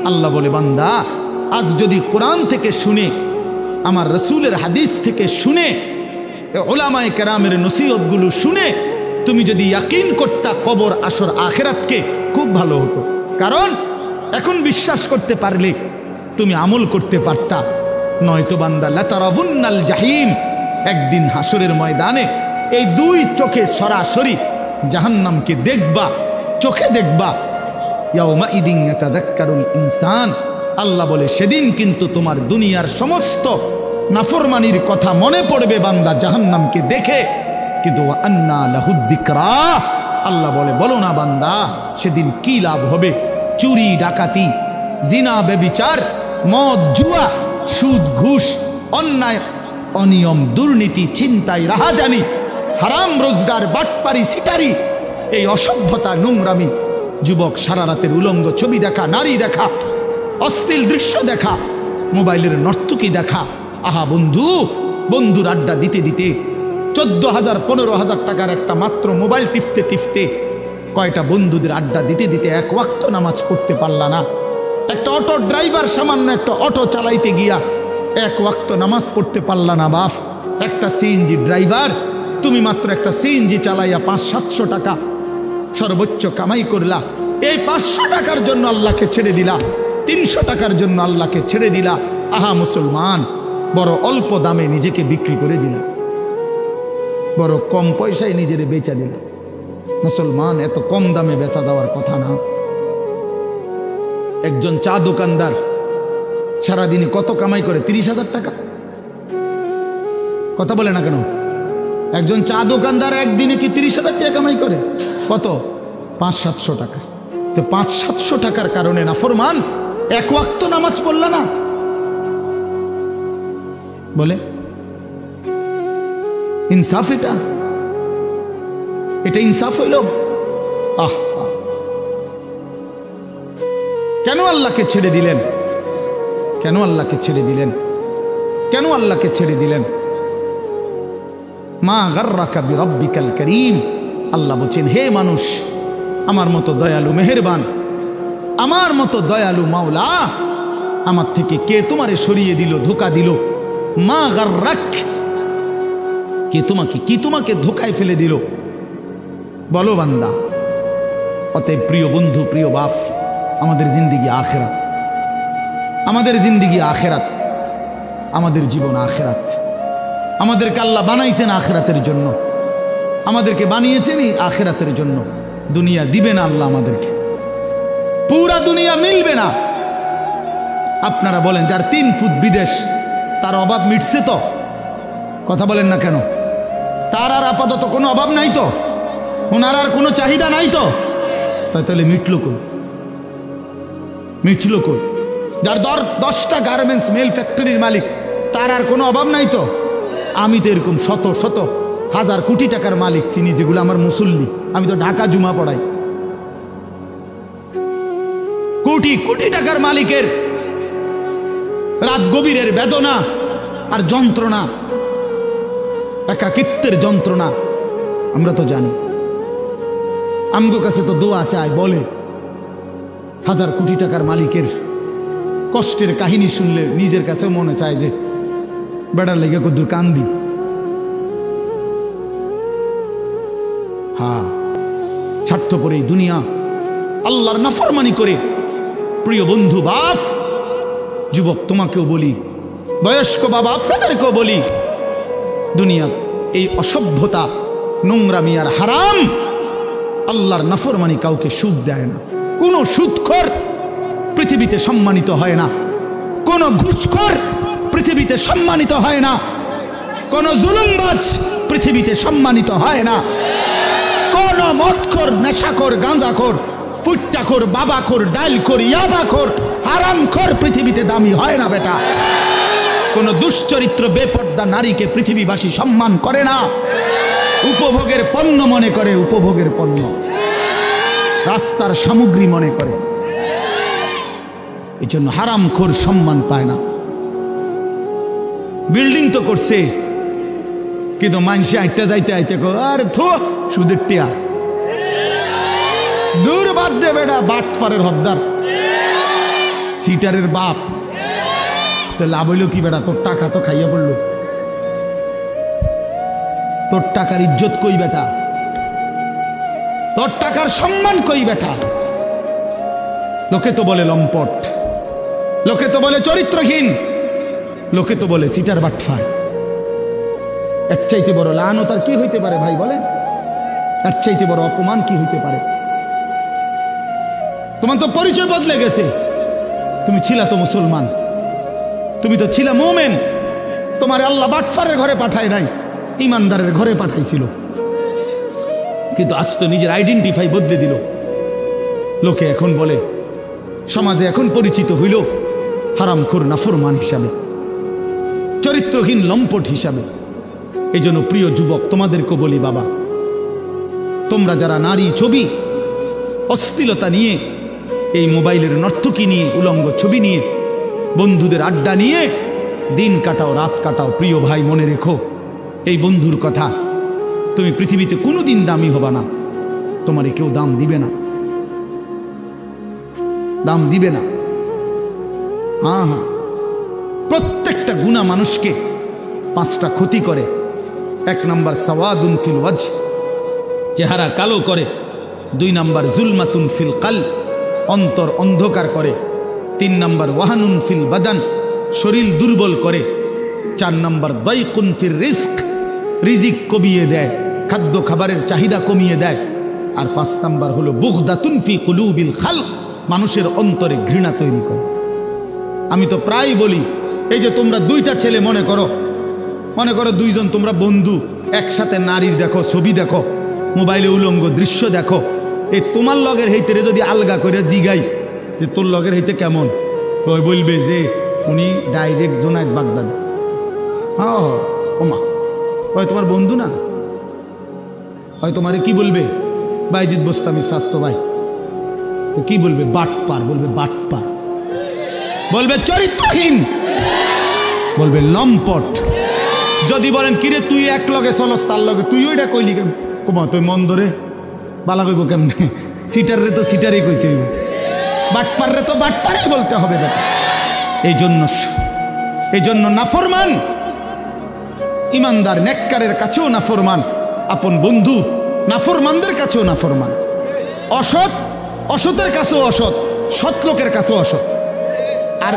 আল্লাহ বলে, বান্দা আজ যদি কোরআন থেকে শুনে, আমার রাসূলের হাদিস থেকে শুনে, উলামায়ে কেরামের নসিহতগুলো শুনে তুমি যদি ইয়াকিন করতা কবর, আসর, আখিরাতকে, খুব ভালো হতো। কারণ এখন বিশ্বাস করতে পারলে তুমি আমল করতে পারতা, নয়তো বান্দা লাতারাবুন্নাল জাহিম, একদিন হাসরের ময়দানে এই 2 চোখে সরাসরি জাহান্নামকে দেখবা, চোখে দেখবা। ইয়াউমাইদিন ইয়াতাযাক্কারুল ইনসান, আল্লাহ বলে সেদিন কিন্তু তোমার দুনিয়ার সমস্ত নাফরমানির কথা মনে পড়বে বান্দা জাহান্নামকে দেখে, কিন্তু ওয়া আন্না লাহুদ যিকরা, আল্লাহ বলে বলো না বান্দা সেদিন কি লাভ হবে। চুরি ডাকাতি, জিনা ব্যভিচার, মদ জুয়া, সুদ ঘুষ, অন্যায় অনিয়ম, দুর্নীতি, ছিনতাই, রাহাজানি, হারাম রোজগার, বাটপারি, সিটারি, এই অসভ্যতা, নোংরামি, যুবক সারা রাতের উলঙ্গ ছবি দেখা, নারী দেখা, অশ্লীল দৃশ্য দেখা, মোবাইলের নর্তকী দেখা। আহা বন্ধু, বন্ধুর আড্ডা দিতে দিতে 14,000 15,000 টাকার একটা মাত্র মোবাইল টিপতে টিপতে কয়টা বন্ধুদের আড্ডা দিতে দিতে এক ওয়াক্ত নামাজ পড়তে পারলা না। একটা অটো ড্রাইভার সামান্য একটা অটো চালাইতে গিয়া এক ওয়াক্ত নামাজ পড়তে পারলা না বাপ। একটা সিএনজি ড্রাইভার, তুমি মাত্র একটা সিএনজি চালাইয়া 500-700 টাকা সর্বোচ্চ কামাই করলা। এই 500 টাকার জন্য আল্লাহকে ছেড়ে দিলা, 300 টাকার জন্য আল্লাহকে ছেড়ে দিলা। আহা মুসলমান, বড় অল্প দামে নিজেকে বিক্রি করে দিলা, বড় কম পয়সায় নিজের বেচা দিলা। মুসলমান, এত কম দামে বেচা দেওয়ার কথা না। একজন চা দোকানদার সারাদিনে কত কামাই করে? 30,000 টাকা। কথা বলে না কেন? একজন চা দোকানদার একদিনে কি 30,000 টাকা কামাই করে? কত? 500-700 টাকা। তো 500-700 টাকার কারণে নাফরমান এক ওয়াক্ত নামাজ পড়ল না। বলে ইনসাফ? এটা ইনসাফ হইল? আহ, কেন আল্লাহকে ছেড়ে দিলেন? কেন আল্লাহকে ছেড়ে দিলেন? কেন আল্লাহকে ছেড়ে দিলেন? মা গাররাকা বিরাব্বিকাল কারীম, আল্লাহ বলছেন হে মানুষ, আমার মতো দয়ালু মেহেরবান, আমার মতো দয়ালু মাওলা, আমার থেকে কে তোমারে সরিয়ে দিল, ধোকা দিল? মা গাররাক, কে তোমাকে, কি তোমাকে ধোকায় ফেলে দিল? বলো বান্দা। অতএব প্রিয় বন্ধু, প্রিয় বাপ, আমাদের জিন্দিগি আখেরাত, আমাদের জিন্দিগি আখেরাত, আমাদের জীবন আখেরাত। আমাদেরকে আল্লাহ বানাইছেন আখেরাতের জন্য, আমাদেরকে বানিয়েছেনই আখেরাতের জন্য। দুনিয়া দিবে না আল্লাহ আমাদেরকে, পুরা দুনিয়া মিলবে না। আপনারা বলেন যার 3 ফুট বিদেশ, তার অভাব মিটছে তো? কথা বলেন না কেন? তার আর আপাতত কোনো অভাব নাই তো? ওনার আর কোনো চাহিদা নাই তো? তাহলে মিটল কই? মিটল কই? যার 10টা গার্মেন্টস মেল ফ্যাক্টরির মালিক, তার আর কোনো অভাব নাই তো? আমি তো এরকম শত শত হাজার কোটি টাকার মালিক চিনি, যেগুলো আমার মুসল্লি। আমি তো ঢাকা জুমা পড়াই। কোটি কোটি টাকার মালিকের রাত গভীরের বেদনা আর যন্ত্রণা, একাকিত্বের যন্ত্রণা আমরা তো জানি। আমগো কাছে তো দোয়া চায়, বলে হাজার কোটি টাকার মালিকের কষ্টের কাহিনী শুনলে নিজের কাছেও মনে চায় যে বেড়ার লেগে কদ্দুর কান্দি। হ্যাঁ, স্বার্থপর এই দুনিয়া আল্লাহর নাফরমানি করে। প্রিয় বন্ধু, বাপ, যুবক তোমাকেও বলি, বয়স্ক বাবা আপনাদেরকেও বলি, দুনিয়া এই অসভ্যতা, নোংরামি আর হারাম, আল্লাহর নাফরমানি কাউকে সুখ দেয় না। কোনো সুদখোর পৃথিবীতে সম্মানিত হয় না, কোনো ঘুষখোর পৃথিবীতে সম্মানিত হয় না, কোনো জুলুমবাজ পৃথিবীতে সম্মানিত হয় না, কোনো মদখোর, নেশাখোর, গাঁজাখোর, ফুট্টাখোর, বাবাখোর, ডাইলখোর, ইয়াবাখোর, হারামখোর পৃথিবীতে দামি হয় না বেটা। কোনো দুশ্চরিত্র বেপর্দা নারীকে পৃথিবীবাসী সম্মান করে না, উপভোগের পণ্য মনে করে, উপভোগের পণ্য, রাস্তার সামগ্রী মনে করে। এই জন্য হারামখোর সম্মান পায় না। বিল্ডিং তো করছে, কিন্তু মানুষে আইটা যাইতে আইতে আরে থো সুদের টিয়া, দূর বাদ দে বেটা, বাটপারের হদ্দার, সিটারের বাপ। তো লাভ হইল কি বেটা? তোর টাকা তো খাইয়া পড়লো, তোর টাকার ইজ্জত কই বেটা? তোর টাকার সম্মান কই বেটা? লোকে তো বলে লম্পট, লোকে তো বলে চরিত্রহীন, লোকে তো বলে সিটার বাটফার। এর চাইতে বড় লানত আর কি হইতে পারে ভাই? বলেন, এর চাইতে বড় অপমান কি হইতে পারে? তোমার তো পরিচয় বদলে গেছে। তুমি ছিলা তো মুসলমান, তুমি তো ছিলা মুমিন। তোমার আল্লাহ বাটফারের ঘরে পাঠায় নাই, ইমানদারের ঘরে পাঠাইছিল। কিন্তু আজ তো নিজের আইডেন্টিফাই বদলে দিল। লোকে এখন বলে, সমাজে এখন পরিচিত হইল হারামখোর নাফরমান হিসাবে, চরিত্রহীন লম্পট হিসাবে। এই জন্য প্রিয় যুবক, তোমাদেরকে বলি বাবা, তোমরা যারা নারী ছবি অশ্লীলতা নিয়ে, এই মোবাইলের নর্তকী নিয়ে, উলঙ্গ ছবি নিয়ে, বন্ধুদের আড্ডা নিয়ে দিন কাটাও, রাত কাটাও, প্রিয় ভাই মনে রেখো এই বন্ধুর কথা, তুমি পৃথিবীতে কোনোদিন দামি হবা না। তোমারে কেউ দাম দিবে না, দাম দিবে না। হ্যাঁ হ্যাঁ, প্রত্যেকটা গুনাহ মানুষকে পাঁচটা ক্ষতি করে। 1 নাম্বার সাওয়াদুন ফিল ওয়াজ, চেহারা কালো করে। 2 নাম্বার জুলমাতুন ফিল কালব, অন্তর অন্ধকার করে। 3 নাম্বার ওয়াহানুন ফিল বাদান, শরীর দুর্বল করে। 4 নাম্বার দাইকুন ফির রিজক, রিজিক কমিয়ে দেয়, খাদ্য খাবারের চাহিদা কমিয়ে দেয়। আর 5 নাম্বার হলো বুগদাতুন ফি কুলুবিল খালক, মানুষের অন্তরে ঘৃণা তৈরি করে। আমি তো প্রায় বলি, এই যে তোমরা 2টা ছেলে মনে করো 2 জন তোমরা বন্ধু, একসাথে নারীর দেখো, ছবি দেখো, মোবাইলে উলঙ্গ দৃশ্য দেখো। এই তোমার লগের হইতে যদি আলগা করে জিগাই যে তোর লগের হইতে কেমন, ওই বলবে যে উনি ডাইরেক্ট জোনায়েদ বাগদাদি। হ্যাঁ ওমা, ওই তোমার বন্ধু না, হয় তোমারে কি বলবে, বাইজিদ বোস্তামি স্বাস্থ্য ভাই। তো কি বলবে, বাটপার বলবে, বাটপার বলবে, চরিত্রহীন বলবে, লম্পট। যদি বলেন কিরে তুই এক লগে চলস, তার লগে তুই ওইটা কইলি কেন, কমা তুই মন্দরে বালা কইব কেমনে, সিটার রে তো সিটারই কইতে হইব, বাটপার রে তো বাটপারই বলতে হবে। এই জন্য নাফরমান ইমানদার নেককারের কাছেও নাফরমান, আপন বন্ধু নাফরমানদের কাছেও নাফরমান, অসৎ অসতের কাছেও অসৎ, সৎ লোকের কাছেও অসৎ। আর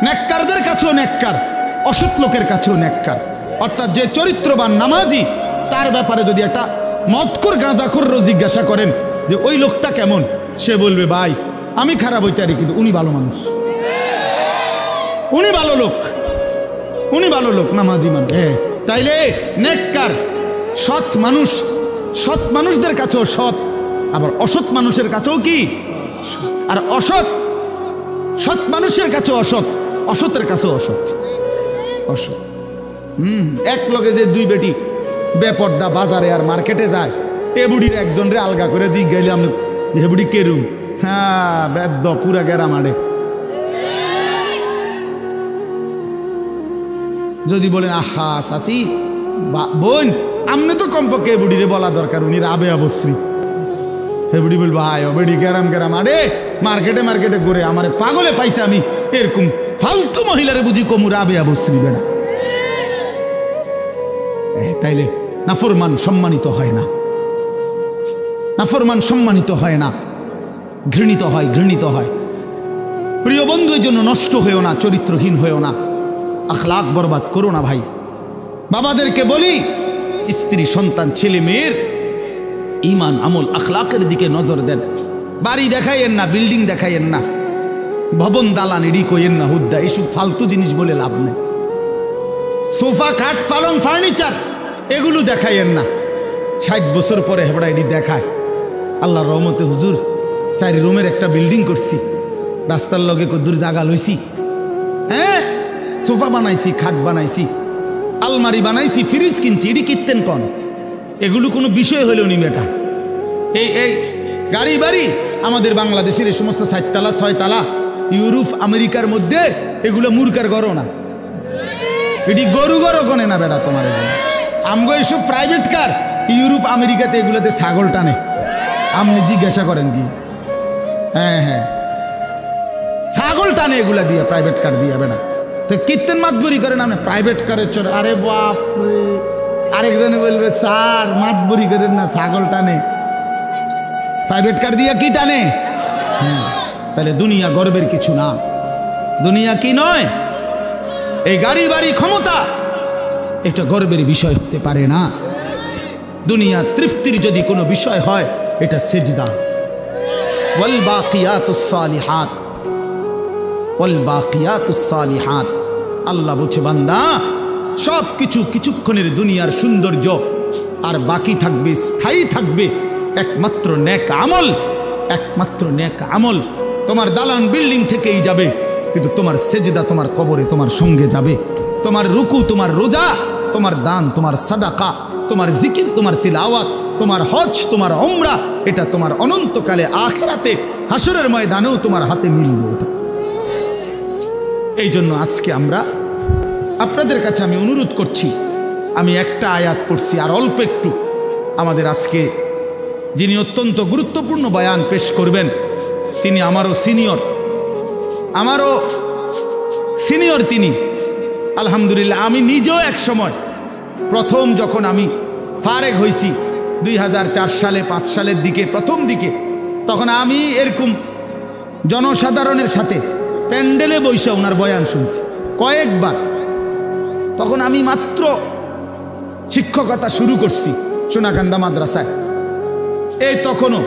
নেককারদের কাছেও নেককার, অসৎ লোকের কাছেও নেককার। অর্থাৎ যে চরিত্রবান নামাজি, তার ব্যাপারে যদি একটা মদখোর গাঁজাখোরও জিজ্ঞাসা করেন যে ওই লোকটা কেমন, সে বলবে ভাই আমি খারাপ হইতে পারি কিন্তু উনি ভালো মানুষ, উনি ভালো লোক, উনি ভালো লোক, নামাজি মানুষ। তাইলে নেককার সৎ মানুষ, সৎ মানুষদের কাছেও সৎ, আবার অসৎ মানুষের কাছেও কি, আর অসৎ সৎ মানুষের কাছেও অসৎ, অসতের কাছেও অসৎ। অসৎ এক লগে যে 2 বেটি বেপর্দা বাজারে আর মার্কেটে যায়, এ বুড়ির একজন রে আলগা করে জিজ্ঞাইলাম হে বুড়ি কেরুম, হ্যাঁ বেদ্য পুরা গেরাম আড়ে। যদি বলেন আহা চাচি বোন, আমনে তো কমপক্ষে বুড়িরে বলা দরকার, উনি রাবে অবশ্যই। হে বুড়ি বলবো হায় বেড়ি গেরাম গেরাম আরে মার্কেটে ঘুরে আমারে পাগলে পাইছে, আমি এরকম ফালতু মহিলারে বুঝি কমু রাবে অবশ্যই বেড়া। তাইলে নাফরমান সম্মানিত হয় না, নাফরমান সম্মানিত হয় না, ঘৃণিত হয়, ঘৃণিত হয়। প্রিয় বন্ধু, এই জন্য নষ্ট হয়েও না, চরিত্রহীন হয়েও না, আখলাক বরবাদ করো না ভাই। বাবাদেরকে বলি, স্ত্রী সন্তান ছেলে মেয়ের ইমান আমল আখলাকের দিকে নজর দেন। বাড়ি দেখাইয়েন না, বিল্ডিং দেখাইয়েন না, ভবন দালান এডি কইয়েন না, হুদ্দা এসব ফালতু জিনিস বলে লাভ নেই। সোফা খাট পালং ফার্নিচার এগুলো দেখাইয়েন না। 60 বছর পরে হেবড়া এডি দেখায়। আল্লাহর রহমতে হুজুর 4 রুমের একটা বিল্ডিং করছি, রাস্তার লগে কদ্দুর জায়গা লইছি, হ্যাঁ সোফা বানাইছি, খাট বানাইছি, আলমারি বানাইছি, ফ্রিজ কিনছি, এডি কিনতেন কন? এগুলো কোনো বিষয় হইল নি বেটা। এই গাড়ি বাড়ি আমাদের বাংলাদেশের এই সমস্ত 4 তালা 6 তালা ইউরোপ আমেরিকার মধ্যে এগুলো মূর্খার গড়ো না, এটি গরু গড়ো কনে না বেটা তোমার। আমগো এইসব প্রাইভেট কার ইউরোপ আমেরিকাতে এগুলোতে ছাগল টানে, আপনি জিজ্ঞাসা করেন কি? হ্যাঁ ছাগল টানে এগুলা দিয়ে, প্রাইভেট কার দিয়ে বেটা। তো কীর্তন মাতবরি করেন আপনি প্রাইভেট কারের চড়ে, আরে বাপ রে। আরেকজনে বলবে স্যার মাতবরি করেন না, ছাগল টানে, প্রাইভেট কার দিয়ে কি টানে? হ্যাঁ, তাহলে দুনিয়া গর্বের কিছু না, দুনিয়া কি নয়, এই গাড়ি বাড়ি ক্ষমতা এটা গর্বের বিষয় হতে পারে না। দুনিয়া তৃপ্তির যদি কোনো বিষয় হয়, এটা সেজদা, ওয়াল বাকিয়াতুস সালিহাত, ওয়াল বাকিয়াতুস সালিহাত। আল্লাহ বলছে বান্দা সব কিছু কিছুক্ষণের দুনিয়ার সৌন্দর্য, আর বাকি থাকবে, স্থায়ী থাকবে একমাত্র নেক আমল, একমাত্র নেক আমল। তোমার দালান বিল্ডিং থেকেই যাবে, কিন্তু তোমার সেজদা তোমার কবরে তোমার সঙ্গে যাবে। তোমার রুকু, তোমার রোজা, তোমার দান, তোমার সাদাকা, তোমার জিকির, তোমার তিলাওয়াত, তোমার হজ, তোমার উমরা, এটা তোমার অনন্তকালে আখিরাতে হাসরের ময়দানেও তোমার হাতে মিলবে ওটা। এই জন্য আজকে আমরা আপনাদের কাছে আমি অনুরোধ করছি, আমি একটা আয়াত পড়ছি আর অল্প একটু। আমাদের আজকে যিনি অত্যন্ত গুরুত্বপূর্ণ বয়ান পেশ করবেন, তিনি আমারও সিনিয়র তিনি। আলহামদুলিল্লাহ, আমি নিজেও এক সময় প্রথম যখন আমি ফারেগ হয়েছি 2004 সালে 5 সালের দিকে, প্রথম দিকে, তখন আমি এরকম জনসাধারণের সাথে প্যান্ডেলে বসে ওনার বয়ান শুনছি কয়েকবার। তখন আমি মাত্র শিক্ষকতা শুরু করছি সোনাকান্দা মাদ্রাসায়। এই তখনও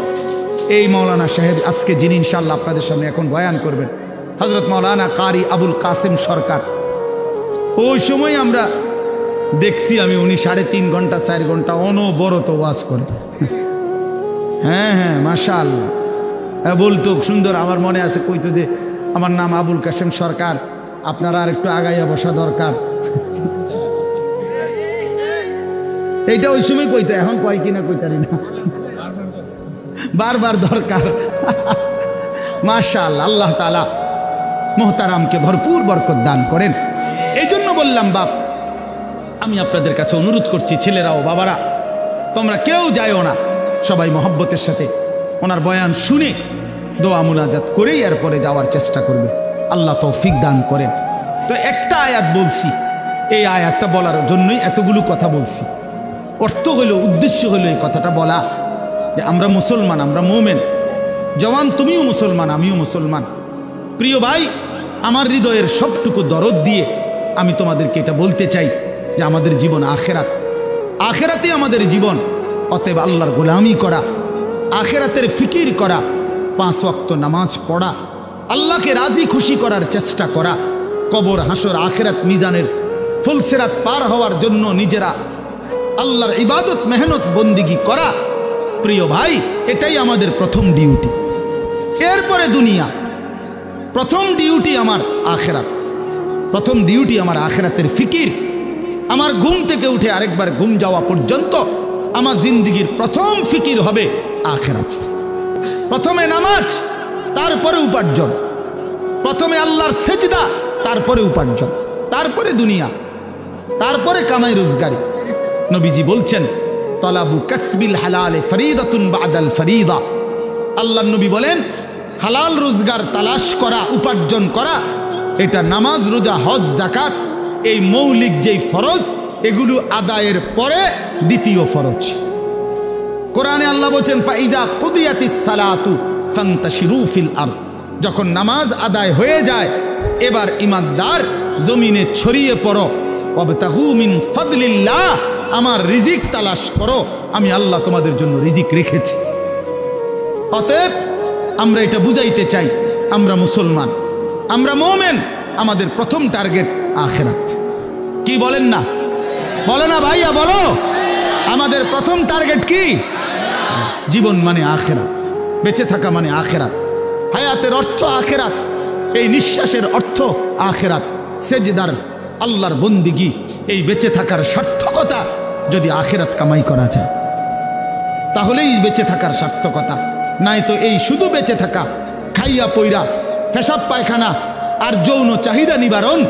এই মৌলানা সাহেব আজকে যিনি ইনশাআল্লাহ আপনাদের সামনে এখন বয়ান করবেন, হযরত মাওলানা কারি আবুল কাসেম সরকার, ওই সময় আমরা দেখছি আমি উনি 3.5 ঘন্টা 4 ঘন্টা অনবরত ওয়াজ করে। হ্যাঁ মাশাআল্লাহ, বলতো সুন্দর। আমার মনে আছে কইতো যে আমার নাম আবুল কাসেম সরকার, আপনারা আর একটু আগাইয়া বসা দরকার। এইটা ওই সময় কইতো, এখন কয় কিনা কইতারি না, বারবার দরকার। মাশাআল্লাহ, আল্লাহ তাআলা মোহতারামকে ভরপুর বরকত দান করেন। এই জন্য বললাম বাপ, আমি আপনাদের কাছে অনুরোধ করছি, ছেলেরা ও বাবারা, তোমরা কেউ যায়ও না, সবাই মহব্বতের সাথে ওনার বয়ান শুনে দোয়া মুনাজাত করেই এরপরে যাওয়ার চেষ্টা করবে। আল্লাহ তৌফিক দান করেন। তো একটা আয়াত বলছি, এই আয়াতটা বলার জন্যই এতগুলো কথা বলছি। অর্থ হলো, উদ্দেশ্য হলো এই কথাটা বলা যে আমরা মুসলমান, আমরা মুমিন। জওয়ান, তুমিও মুসলমান, আমিও মুসলমান। প্রিয় ভাই, আমার হৃদয়ের সবটুকু দরদ দিয়ে আমি তোমাদেরকে এটা বলতে চাই যে আমাদের জীবন আখেরাত, আখেরাতে আমাদের জীবন। অতএব আল্লাহর গোলামি করা, আখেরাতের ফিকির করা, 5 ওয়াক্ত নামাজ পড়া, আল্লাহকে রাজি খুশি করার চেষ্টা করা, কবর, হাসর, আখেরাত, মিজানের ফুলসেরাত পার হওয়ার জন্য নিজেরা আল্লাহর ইবাদত, মেহনত, বন্দিগি করা। প্রিয় ভাই, এটাই আমাদের প্রথম ডিউটি। এরপরে দুনিয়া। প্রথম ডিউটি আমার আখেরাত, প্রথম ডিউটি আমার আখেরাতের ফিকির। আমার ঘুম থেকে উঠে আরেকবার ঘুম যাওয়া পর্যন্ত আমার জিন্দিগির প্রথম ফিকির হবে আখেরাত। প্রথমে নামাজ, তারপরে উপার্জন। প্রথমে আল্লাহর সেজদা, তারপরে উপার্জন, তারপরে দুনিয়া, তারপরে কামাই রোজগারি। নবীজি বলছেন, তলাবু কাসবিল হালালে ফরিদাতুন বাদাল ফরিদা। আল্লাহর নবী বলেন, হালাল রোজগার তালাশ করা, উপার্জন করা, এটা নামাজ, রোজা, হজ, যাকাত, এই মৌলিক যেই ফরজ, এগুলো আদায়ের পরে দ্বিতীয় ফরজ। কোরআনে আল্লাহ বলেন, ফাইজা কুদিয়াতিস সালাতু ফান্তাশিরু ফিল আরদ। যখন নামাজ আদায় হয়ে যায়, এবার ইমানদার জমিনে ছড়িয়ে পড়ো। ওয়াবতাগু মিন ফাদলিল্লাহ, আমার রিজিক তালাশ করো, আমি আল্লাহ তোমাদের জন্য রিজিক রেখেছি। অতএব আমরা এটা বুঝাইতে চাই, আমরা মুসলমান, আমরা মুমিন, আমাদের প্রথম টার্গেট আখেরাত। কি বলেন না? বলো না ভাইয়া, বলো। আমাদের প্রথম টার্গেট কি? জীবন মানে আখেরাত, বেঁচে থাকা মানে আখেরাত, হায়াতের অর্থ আখেরাত, এই নিঃশ্বাসের অর্থ আখেরাত, সেজদার আল্লাহর বন্দিগি, এই বেঁচে থাকার সার্থকতা যদি আখেরাত কামাই করা যায়, তাহলেই বেঁচে থাকার সার্থকতা। নাই তো এই শুধু বেঁচে থাকা, খাইয়া পইরা, পেশাব পায়খানা আর যৌন চাহিদা নিবারণ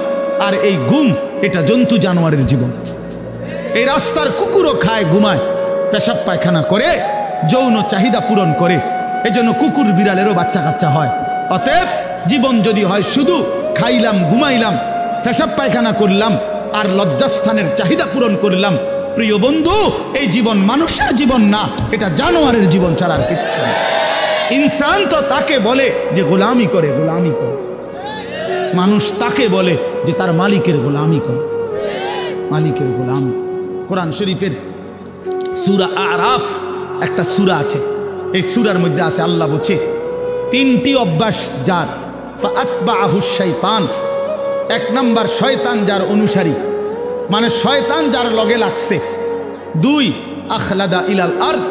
আর এই ঘুম, এটা জন্তু জানোয়ারের জীবন। এই রাস্তার কুকুরও খায়, ঘুমায়, পেশাব পায়খানা করে, যৌন চাহিদা পূরণ করে। এজন্য কুকুর বিড়ালেরও বাচ্চা কাচ্চা হয়। অতএব জীবন যদি হয় শুধু খাইলাম, ঘুমাইলাম, পেশাব পায়খানা করলাম আর লজ্জাস্থানের চাহিদা পূরণ করলাম, প্রিয় বন্ধু, এই জীবন মানুষের জীবন না, এটা জানোয়ারের জীবন ছাড়া আর কিচ্ছু না। ইনসান তো তাকে বলে যে গোলামি করে, গোলামি করে। মানুষ তাকে বলে যে তার মালিকের গোলামি করে, মালিকের গোলামি। কোরআন শরীফের সূরা আরাফ একটা সূরা আছে, এই সূরার মধ্যে আছে, আল্লাহ বলছে তিনটি অভ্যাস যার, ফাআতবাআহু শাইতান, এক নাম্বার শয়তান যার অনুসারী, মানে শয়তান যার লগে লাগছে। দুই, আখলাদা ইলাল আরদ,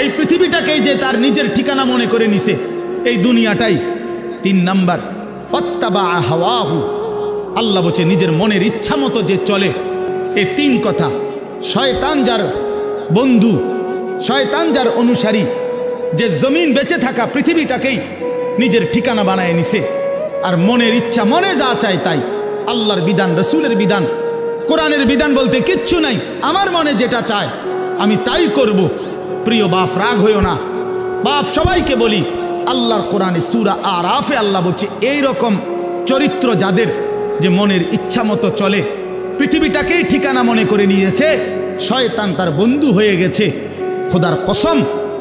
এই পৃথিবীটাকেই যে তার নিজের ঠিকানা মনে করে নিছে, এই দুনিয়াটাই। তিন নাম্বার, ওয়াত্তাবাআ হাওয়াহু, আল্লাহ বলছে নিজের মনের ইচ্ছা মতো যে চলে। এই তিন কথা, শয়তান যার বন্ধু, শয়তান যার অনুসারী, যে জমিন বেঁচে থাকা পৃথিবীটাকেই নিজের ঠিকানা বানায় নিছে, আর মনের ইচ্ছা, মনে যা চায় তাই। আল্লাহর বিধান, রসুলের বিধান, কোরআনের বিধান বলতে কিচ্ছু নাই, আমার মনে যেটা চায় আমি তাই করব। প্রিয় বাপ, রাগ হইও না বাপ, সবাইকে বলি, আল্লাহর কোরআনে সূরা আরাফে আল্লাহ বলছে এই রকম চরিত্র যাদের, যে মনের ইচ্ছা মতো চলে, পৃথিবীটাকেই ঠিকানা মনে করে নিয়েছে, শয়তান তার বন্ধু হয়ে গেছে। খোদার কসম,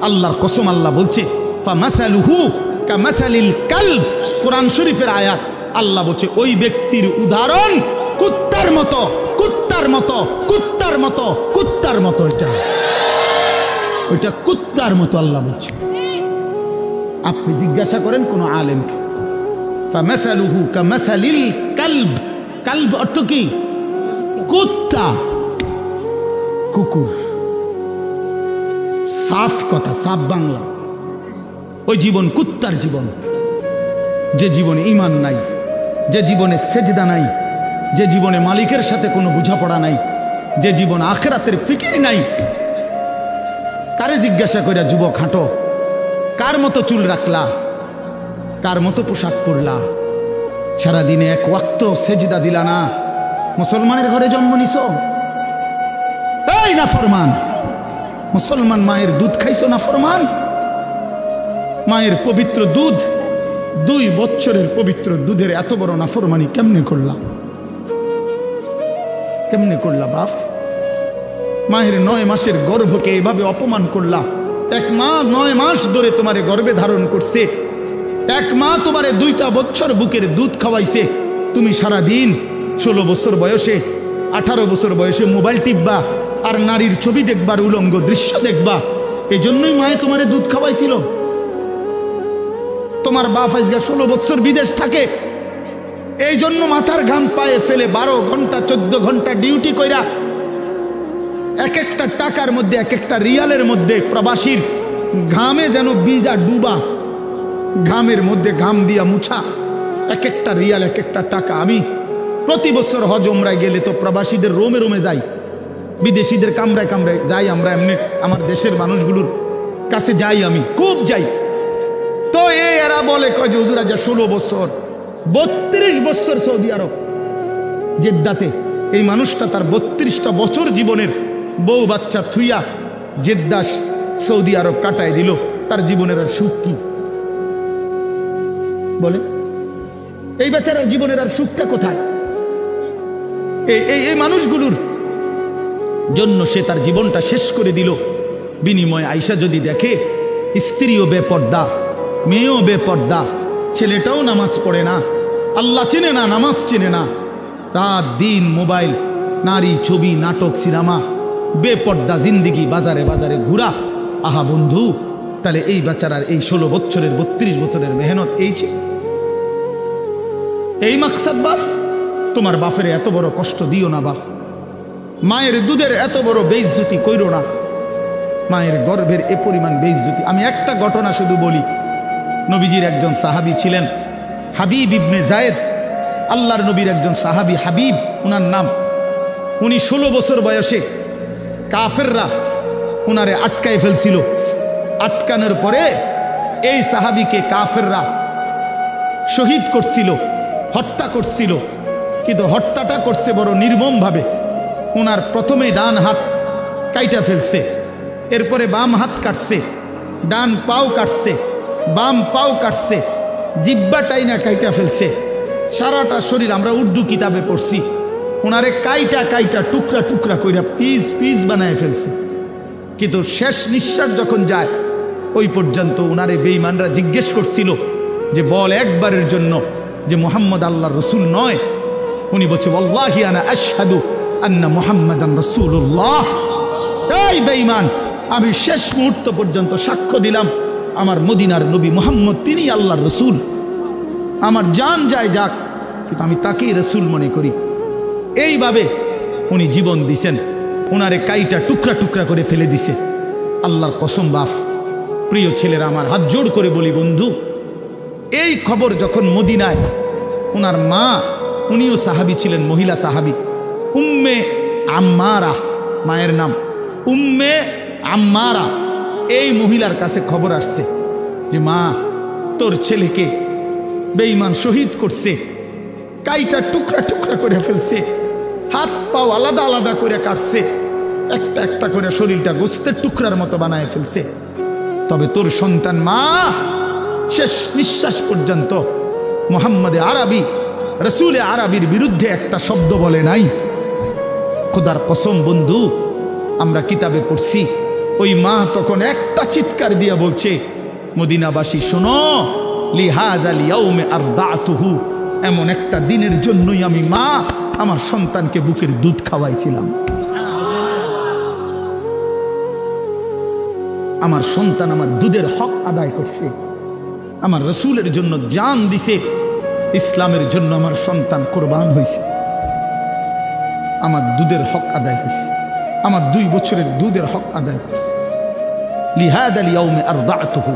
আল্লাহর কসম, আল্লাহ বলছে ফামাসালুহু কামাসালিল কালব, কোরআন শরীফের আয়াত। আল্লাহ বলছে ওই ব্যক্তির উদাহরণ কুত্তার মতো, কুত্তার মতো, কুত্তার মতো, কুত্তার মতো। ওইটা কুত্তার মতো আল্লাহ বলছে। আপনি জিজ্ঞাসা করেন কোন আলেমকে, ফামাসালুহু কামাসালিল কালব, কালব অর্থ কি? কুত্তা, কুকুর। সাফ কথা, সাফ বাংলা। ওই জীবন কুত্তার জীবন, যে জীবনে ঈমান নাই, যে জীবনে সেজদা নাই, যে জীবনে মালিকের সাথে কোনো বোঝাপড়া নাই, যে জীবন আখিরাতের ফিকির নাই। কারে জিজ্ঞাসা করে যুবক হাঁটো, কার মতো চুল রাখলা, কার মতো পোশাক পরলা, সারাদিনে এক ওয়াক্ত সেজদা দিলা না, মুসলমানের ঘরে জন্ম নিছো? এই নাফরমান মুসলমান, মায়ের দুধ খাইছো নাফরমান? মায়ের পবিত্র দুধ, 2 বছরের পবিত্র দুধের এত বড় নাফরমানি কেমনে করলাম? কেমনে করলা বাপ? মায়ের 9 মাসের গর্ভকে এভাবে অপমান করলা। এক মা 9 মাস ধরে তোমারে গর্ভে ধারণ করছে, এক মা তোমারে 2টা বছর বুকের দুধ খাওয়াইছে। তুমি সারা দিন 16 বছর বয়সে, 18 বছর বয়সে মোবাইল টিপবা আর নারীর ছবি দেখবার, উলঙ্গ দৃশ্য দেখবা। এই জন্যই মায়ে তোমারে দুধ খাওয়াইছিল। তোমার বাপ আজকে 16 বছর বিদেশ থাকে, এই জন্য মাথার ঘাম পায়ে ফেলে 12 ঘন্টা 14 ঘন্টা ডিউটি কইরা, এক একটা টাকার মধ্যে, এক একটা রিয়ালের মধ্যে প্রবাসীর ঘামে যেন বীজা ডুবা, ঘামের মধ্যে ঘাম দিয়া মুছা, এক একটা রিয়াল, এক একটা টাকা। আমি প্রতি বছর হজ ওমরায় গেলে তো প্রবাসীদের রোমে রোমে যাই, বিদেশিদের কামরায় কামরায় যাই। আমরা এমনি আমার দেশের মানুষগুলোর কাছে যাই, আমি খুব যাই। তো এরা বলে কয় যে হুজুর আজ 16 বছর, 32 বছর সৌদি আরব জেদ্দাতে। এই মানুষটা তার 32টা বছর জীবনের বউ বাচ্চা থুইয়া জেদ্দা সৌদি আরব কাটায় দিল। তার জীবনের আর সুখ কি বলে? এই বেচারার জীবনের আর সুখটা কোথায়? এই মানুষগুলোর জন্য সে তার জীবনটা শেষ করে দিল। বিনিময়ে আয়সা যদি দেখে স্ত্রীও বেপর্দা, মেয়েও বেপর্দা, ছেলেটাও নামাজ পড়ে না, আল্লাহ চিনে না, নামাজ চিনে না, রাত দিন মোবাইল, নারী, ছবি, নাটক, সিনেমা, বেপর্দা জিন্দিগি, বাজারে বাজারে ঘুরা। আহা বন্ধু, তাহলে এই বেচারার এই 16 বছরের 32 বছরের মেহনত এই ছিল, এই মাকসাদ। বাপ, তোমার বাপের এত বড় কষ্ট দিও না বাপ। মায়ের দুধের এত বড় বেইজ্জতি কইরো না, মায়ের গর্ভের এ পরিমাণ বেইজ্জতি। আমি একটা ঘটনা শুধু বলি। নবীজির একজন সাহাবী ছিলেন হাবিব ইবনে জায়েদ, আল্লাহর নবীর একজন সাহাবী হাবিব ওনার নাম। উনি 16 বছর বয়সে কাফেররা ওনারে আটকায় ফেলছিল। আটকানোর পরে এই সাহাবীকে কাফেররা শহীদ করছিল, হত্যা করছিল। কিন্তু হত্যাটা করছে বড় নির্মমভাবে। ওনার প্রথমে ডান হাত কাইটা ফেলছে, এরপরে বাম হাত কাটছে, ডান পাও কাটছে, বাম পাও কাটছে, জিব্বাটাই না কাইটা ফেলছে, সারাটা শরীর। আমরা উর্দু কিতাবে পড়ছি, ওনারে কাইটা কাইটা টুকরা টুকরা কইরা পিস পিস বানায় ফেলছে। কিন্তু শেষ নিঃশ্বাস যখন যায়, ওই পর্যন্ত ওনারে বেঈমানরা জিজ্ঞেস করছিল যে বল একবারের জন্য যে মুহাম্মদ আল্লাহর রসুল নয়। উনি বলছে ওয়াল্লাহি আনা আশহাদু আন্না মুহাম্মাদান রাসূলুল্লাহ। এই বেঈমান, আমি শেষ মুহূর্ত পর্যন্ত সাক্ষ্য দিলাম আমার মদিনার নবী মুহাম্মদ তিনি আল্লাহর রসুল, আমার জান যায় যাক, কিন্তু আমি তাকেই রসুল মনে করি। এইভাবে উনি জীবন দিছেন, ওনারে কাইটা টুকরা টুকরা করে ফেলে দিছে। আল্লাহর কসম বাপ, প্রিয় ছেলেরা আমার, হাত জোড় করে বলি বন্ধু, এই খবর যখন মদিনায় ওনার মা, উনিও সাহাবী ছিলেন, মহিলা সাহাবী, উম্মে আম্মারা মায়ের নাম, উম্মে আম্মারা, এই মহিলার কাছে খবর আসছে যে মা, তোর ছেলেকে বেঈমান শহীদ করছে, কাইটা টুকরা টুকরা করে ফেলছে, হাত পাও আলাদা আলাদা করে কাটছে, একটা একটা করে শরীরটা গোস্তের টুকরার মতো বানায় ফেলছে। তবে তোর সন্তান মা শেষ নিঃশ্বাস পর্যন্ত মুহাম্মদে আরবি, রসুলে আরবির বিরুদ্ধে একটা শব্দ বলে নাই। খোদার কসম বন্ধু, আমরা কিতাবে পড়ছি, ওই মা তখন একটা চিৎকার দিয়া বলছে, মদিনাবাসী শোনো, লিহাযাল ইয়াউমে আরদাতুহু, এমন একটা দিনের জন্যই আমি মা আমার সন্তানকে বুকের দুধ খাওয়াইছিলাম। আমার সন্তান আমার দুধের হক আদায় করছে, আমার রসুলের জন্য জান দিছে, ইসলামের জন্য আমার সন্তান কোরবান হয়েছে, আমার দুধের হক আদায় করছে, আমার 2 বছরের দুধের হক আদায় করছে। লিহাযাল ইয়াউমে আরদাতুহু,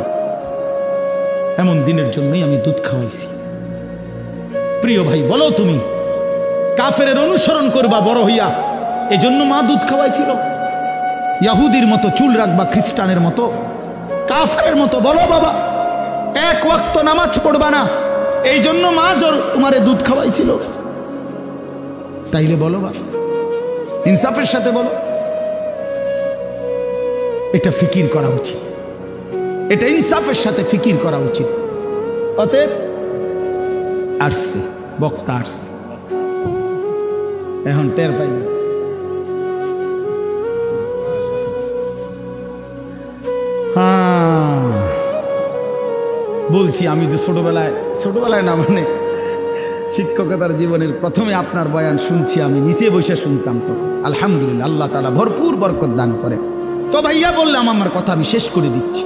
এমন দিনের জন্যই আমি দুধ খাওয়াইছি। প্রিয় ভাই, বলো তুমি কাফেরের অনুসরণ করবা বড় হইয়া, এজন্য মা দুধ খাওয়াইছিল? ইহুদির মতো চুল রাখবা, খ্রিস্টানের মতো, কাফেরের মতো? বলো বাবা, 1 ওয়াক্ত নামাজ পড়বা না, এই জন্য মা তোমারে দুধ খাওয়াইছিল? তাইলে বলো বাবা, ইনসাফের সাথে বলো। এটা ফিকির করা উচিত, এটা ইনসাফের সাথে ফিকির করা উচিত। অতএব আসছে বক্তা, আসছে, এখন টের পাই। বলছি আমি যে ছোটবেলায় না, মানে শিক্ষকতার জীবনের প্রথমে আপনার বয়ান শুনছি, আমি নিচে বসে শুনতাম, তো আলহামদুলিল্লাহ, আল্লাহ তাআলা ভরপুর বরকত দান করে। তো ভাইয়া বললাম, আমার কথা আমি শেষ করে দিচ্ছি।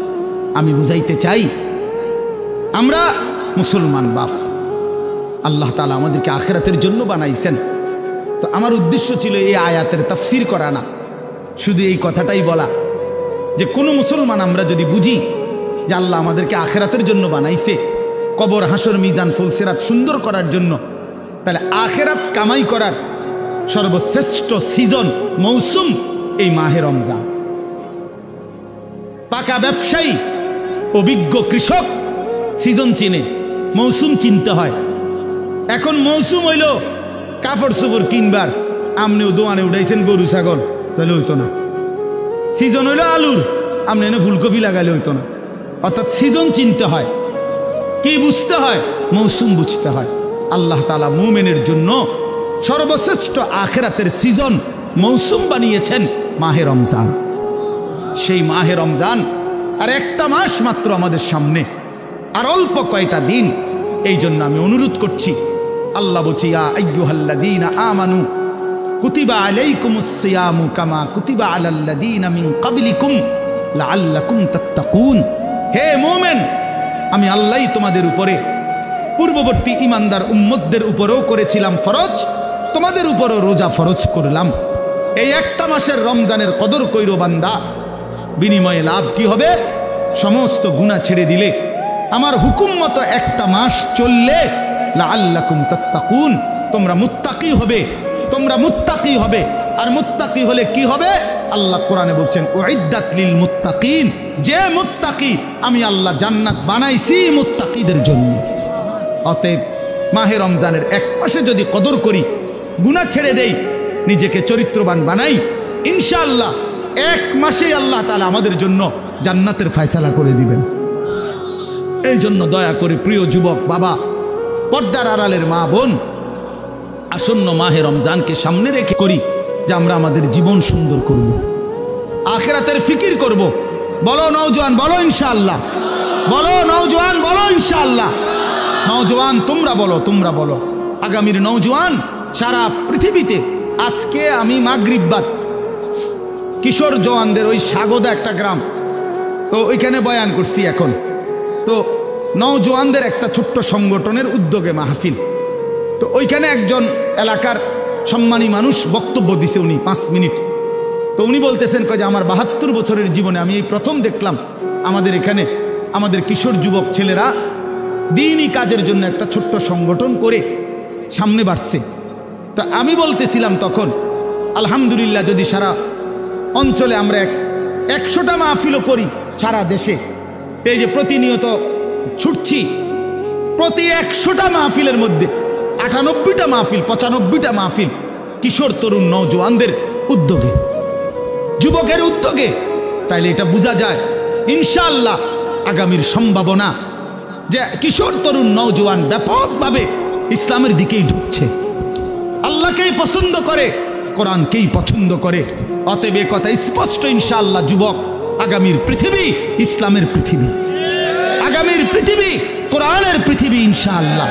আমি বুঝাইতে চাই, আমরা মুসলমান বাপ, আল্লাহ তাআলা আমাদেরকে আখিরাতের জন্য বানাইছেন। তো আমার উদ্দেশ্য ছিল এই আয়াতের তাফসীর করা না, শুধু এই কথাটাই বলা যে কোনো মুসলমান আমরা যদি বুঝি যে আল্লাহ আমাদেরকে আখিরাতের জন্য বানাইছে, কবর হাসর মিজান ফুলসিরাত সুন্দর করার জন্য, তাহলে আখিরাত কামাই করার সর্বশ্রেষ্ঠ সিজন, মৌসুম এই মাহে রমজান। পাকা ব্যবসায়ী, অভিজ্ঞ কৃষক সিজন চিনে, মৌসুম চিনতে হয়। এখন মৌসুম হইল কাপড় চোপড় কিনবার, আপনিও দোয়ানে উঠাইছেন গরু ছাগল, তাহলে হইতো না। সিজন হইল আলুর, আপনি এনে ফুলকপি লাগাইলে হইতো না। অর্থাৎ সিজন চিনতে হয়, কি বুঝতে হয়, মৌসুম বুঝতে হয়। আল্লাহ তাআলা মুমিনের জন্য সর্বশ্রেষ্ঠ আখিরাতের সিজন, মৌসুম বানিয়েছেন মাহে রমজান। সেই মাহে রমজান আর একটা মাস মাত্র আমাদের সামনে, আর অল্প কয়টা দিন। এই জন্য আমি অনুরোধ করছি, আল্লাহ বলছি, ইয়া আইয়ুহাল্লাযীনা আমানু কুতিবা আলাইকুমুস সিয়ামু কামা কুতিবা আলাল্লাযীনা মিন ক্বাবলিকুম লাআল্লাকুম তাত্তাকুন। হে মুমিন, আমি আল্লাহই তোমাদের উপরে পূর্ববর্তী ইমানদার উম্মতদের উপরেও করেছিলাম ফরজ, তোমাদের উপরও রোজা ফরজ করলাম। এই একটা মাসের রমজানের কদর কইরো বান্দা, বিনিময়ে লাভ কি হবে? সমস্ত গুনাহ ছেড়ে দিলে, আমার হুকুম মতো একটা মাস চললে, লাআল্লাকুম তাত্তাকুন, তোমরা মুত্তাকি হবে, তোমরা মুত্তাকি হবে। আর মুত্তাকি হলে কি হবে? আল্লাহ কোরআনে বলছেন, উইদ্দাত লিল মুত্তাকিন, যে মুত্তাকি আমি আল্লাহ জান্নাত বানাইছি মুত্তাকিদের জন্য। অতএব মাহে রমজানের 1 মাসে যদি কদর করি, গুনাহ ছেড়ে দেই, নিজেকে চরিত্রবান বানাই, ইনশাআল্লাহ 1 মাসেই আল্লাহ তাআলা আমাদের জন্য জান্নাতের ফয়সালা করে দিবেন। এই জন্য দয়া করে প্রিয় যুবক বাবা, পর্দার আড়ালের মা বোন, আসন্ন মাহে রমজানকে সামনে রেখে করি যে আমরা আমাদের জীবন সুন্দর করব, আখিরাতের ফিকির করব। বলো নওজোয়ান, বলো ইনশাআল্লাহ, বলো নওজোয়ান, বলো ইনশাআল্লাহ। নওজোয়ান তোমরা বলো, তোমরা বলো। আগামীর নওজোয়ান সারা পৃথিবীতে, আজকে আমি মাগরিব বাদ কিশোর জওয়ানদের ওই স্বাগদা একটা গ্রাম, তো ওইখানে বয়ান করছি এখন। তো নওজোয়ানদের একটা ছোট্ট সংগঠনের উদ্যোগে মাহফিল। তো ওইখানে একজন এলাকার সম্মানী মানুষ বক্তব্য দিছে, উনি 5 মিনিট। তো উনি বলতেছেন যে আমার 72 বছরের জীবনে আমি এই প্রথম দেখলাম আমাদের এখানে আমাদের কিশোর যুবক ছেলেরা দিনই কাজের জন্য একটা ছোট্ট সংগঠন করে সামনে বাড়ছে। তো আমি বলতেছিলাম তখন, আলহামদুলিল্লাহ, যদি সারা অঞ্চলে আমরা 100টা মাহফিলও করি সারা দেশে, এই যে প্রতিনিয়ত ছুটছি, প্রতি 100টা মাহফিলের মধ্যে 98টা মাহফিল 95টা মাহফিল কিশোর তরুণ নওজোয়ানদের উদ্যোগে, যুবকের উদ্যোগে, তাইলে এটা বোঝা যায় ইনশাআল্লাহ আগামীর সম্ভাবনা যে কিশোর তরুণ নওজোয়ান ব্যাপকভাবে ইসলামের দিকেই ঢুকছে, আল্লাহকেই পছন্দ করে, কোরআনকেই পছন্দ করে। অতএব এ কথা স্পষ্ট, ইনশাআল্লাহ যুবক, আগামীর পৃথিবী ইসলামের পৃথিবী, আগামীর পৃথিবী কোরআনের পৃথিবী ইনশাআল্লাহ।